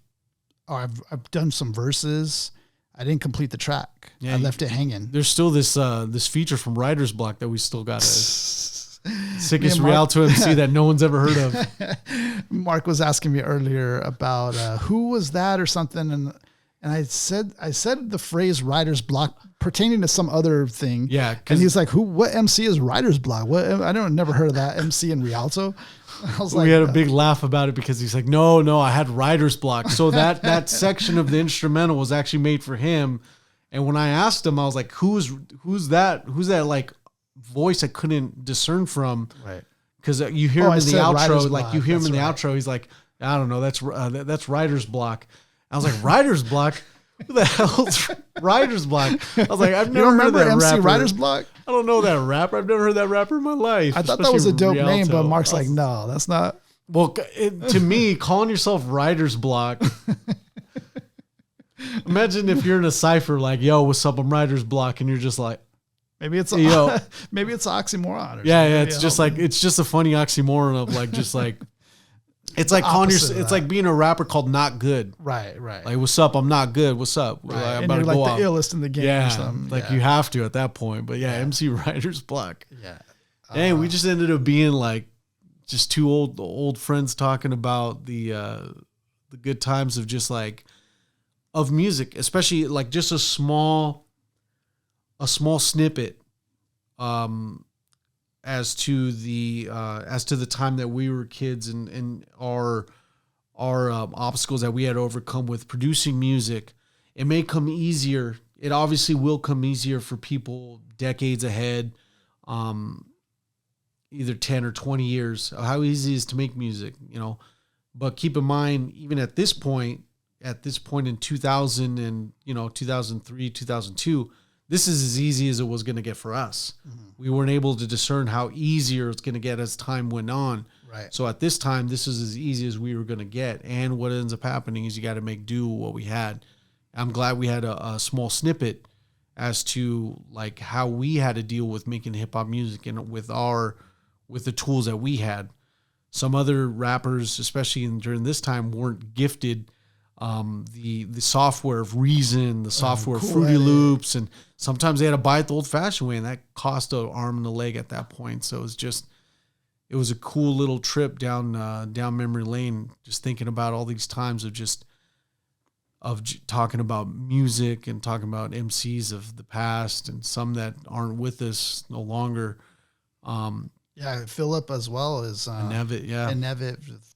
or I've done some verses. I didn't complete the track. Yeah, I left it hanging. There's still this feature from Writer's Block that we still got. Sickest Rialto MC that no one's ever heard of. Mark was asking me earlier about who was that or something, and I said the phrase writer's block pertaining to some other thing. Yeah, and he's like, what MC is writer's block? What? Never heard of that MC in Rialto. I was like, we had a big laugh about it because he's like, no, I had writer's block. So that section of the instrumental was actually made for him. And when I asked him, I was like, who's that like voice I couldn't discern from? Right. Because you hear him in the outro, like you hear him in the outro. He's like, I don't know, that's writer's block. I was like, writer's block? Who the hell's writer's block? I was like, I've never heard that MC rapper. Writer's block? I don't know that rapper. I've never heard that rapper in my life. I thought that was a dope name, but Mark's like, no, that's not. Well, to me, calling yourself writer's block. Imagine if you're in a cipher like, yo, what's up? I'm writer's block. And you're just like, maybe it's maybe it's oxymoron. Or yeah. It's just like, it's just a funny oxymoron of like, just like, it's like calling it's like being a rapper called Not Good. Right. Like, what's up? I'm not good. What's up? Right. I'm about to go like the illest in the game or something. Like you have to at that point. But yeah, MC Writer's Block. Yeah. Hey, we just ended up being like just two old friends talking about the good times of just like of music, especially like just a small snippet as to the time that we were kids and our obstacles that we had to overcome with producing music. It may come easier. It obviously will come easier for people decades ahead, either 10 or 20 years, how easy it is to make music, you know. But keep in mind, even at this point in 2000 and, 2003, 2002, this is as easy as it was going to get for us. Mm-hmm. We weren't able to discern how easier it's going to get as time went on. Right. So at this time, this is as easy as we were going to get. And what ends up happening is you got to make do with what we had. I'm glad we had a small snippet as to like how we had to deal with making hip hop music and with the tools that we had. Some other rappers, especially during this time, weren't gifted the software of Reason, the software of Fruity Loops, and sometimes they had to buy it the old-fashioned way, and that cost an arm and a leg at that point. So it was a cool little trip down memory lane, just thinking about all these times of talking about music and talking about MCs of the past and some that aren't with us no longer. Yeah, Philip as well as Nevitt,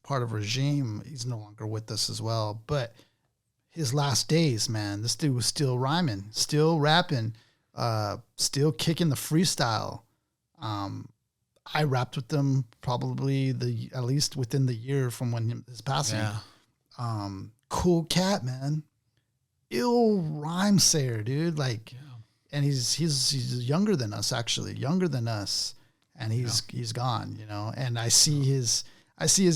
part of Regime. He's no longer with us as well. But his last days, man, this dude was still rhyming, still rapping, still kicking the freestyle. I rapped with them probably at least within the year from when his passing. Yeah. Cool cat, man. Ill rhyme sayer, dude. Like, and he's younger than us, actually, younger than us. And he's gone, and I see his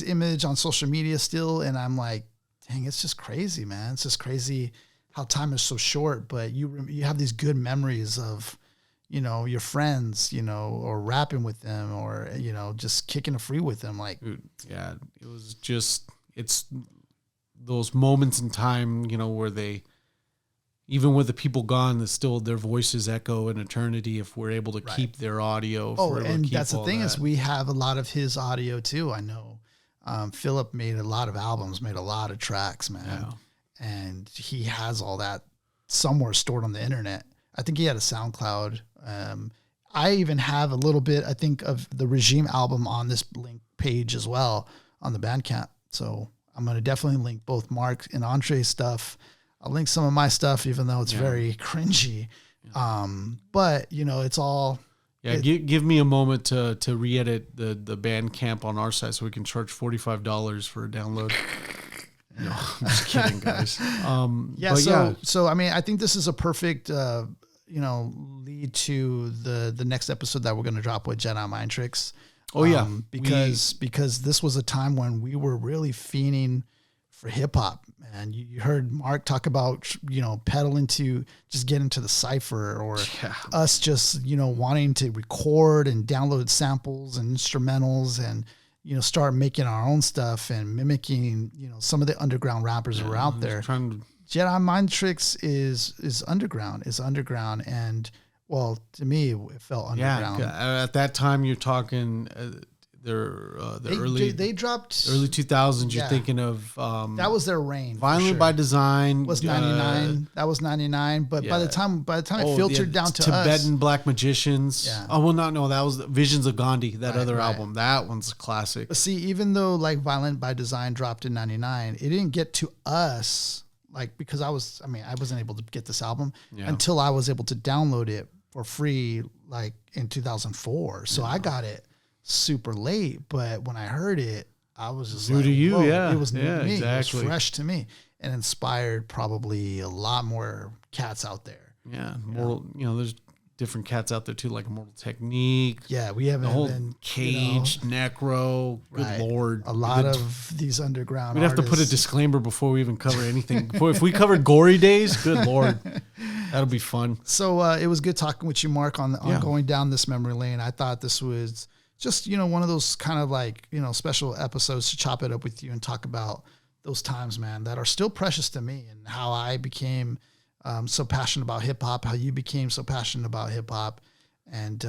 image on social media still. And I'm like, dang, it's just crazy, man. It's just crazy how time is so short, but you have these good memories of, your friends, or rapping with them or, just kicking a free with them. Like, yeah, it was it's those moments in time, where even with the people gone, still their voices echo in eternity if we're able to keep their audio. And that's the thing is we have a lot of his audio too. I know Philip made a lot of albums, made a lot of tracks, man. Yeah. And he has all that somewhere stored on the internet. I think he had a SoundCloud. I even have a little bit, I think, of the Regime album on this link page as well on the Bandcamp. So I'm going to definitely link both Mark and Entre's stuff. I'll link some of my stuff, even though it's very cringy. But it's all. Yeah. Give me a moment to re-edit the Bandcamp on our site so we can charge $45 for a download. No, I'm just kidding, guys. So I mean, I think this is a perfect, lead to the next episode that we're going to drop with Jedi Mind Tricks. Oh yeah. Because this was a time when we were really fiending for hip hop. And you heard Mark talk about, pedaling to just get into the cypher, or us just, wanting to record and download samples and instrumentals and, start making our own stuff and mimicking, some of the underground rappers who are out there. Jedi Mind Tricks is underground, and well, to me, it felt underground. Yeah, at that time, you're talking they dropped early 2000s. You're thinking of that was their reign. Violent by Design was 99. That was 99. But by the time it filtered down to Tibetan us, Black Magicians. Yeah. Oh well, no, that was Visions of Gandhi. That other album. That one's a classic. But see, even though like Violent by Design dropped in 99, it didn't get to us because I wasn't able to get this album until I was able to download it for free in 2004. So I got it super late, but when I heard it, I was just new to you. It was new to me. Exactly. It was fresh to me, and inspired probably a lot more cats out there. Yeah, there's different cats out there too, like Immortal Technique. Yeah, we haven't the whole been Cage, Necro. Good Lord, a lot of these underground. We'd have to put a disclaimer before we even cover anything. If we covered Gory Days, good Lord, that'll be fun. So it was good talking with you, Mark, on going down this memory lane. I thought this was just, one of those kind of special episodes to chop it up with you and talk about those times, man, that are still precious to me, and how I became so passionate about hip hop, how you became so passionate about hip hop, and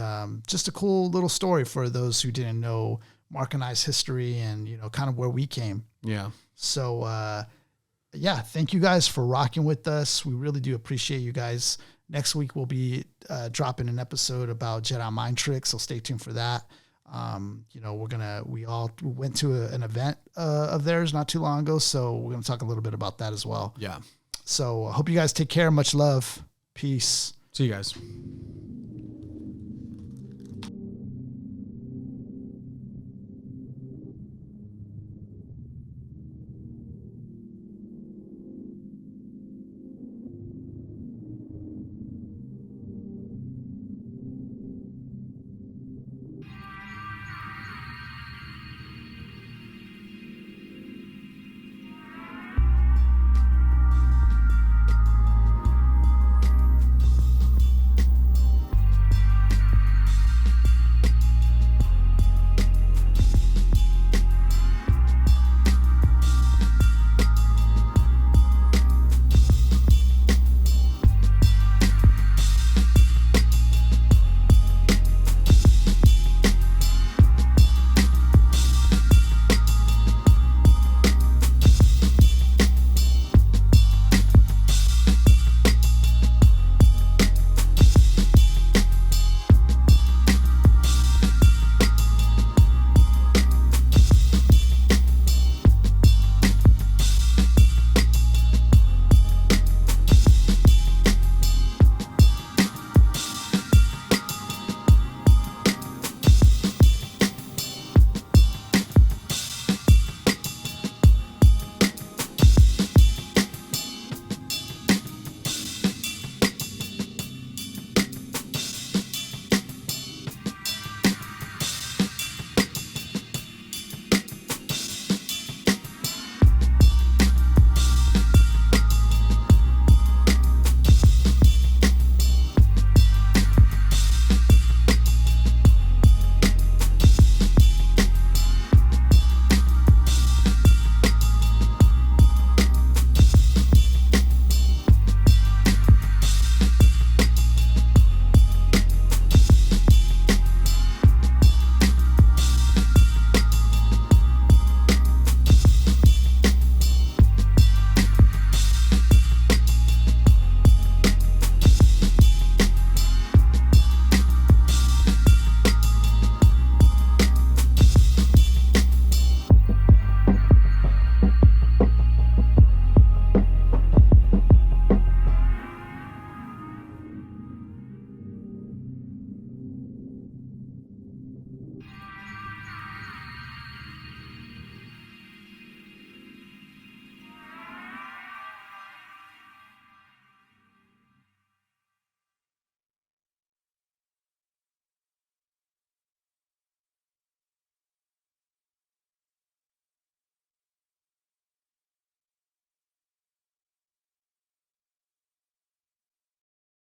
just a cool little story for those who didn't know Mark and I's history and, kind of where we came. Yeah. So, thank you guys for rocking with us. We really do appreciate you guys. Next week, we'll be dropping an episode about Jedi Mind Tricks, so stay tuned for that. We all went to an event of theirs not too long ago, so we're going to talk a little bit about that as well. Yeah. So I hope you guys take care. Much love. Peace. See you guys.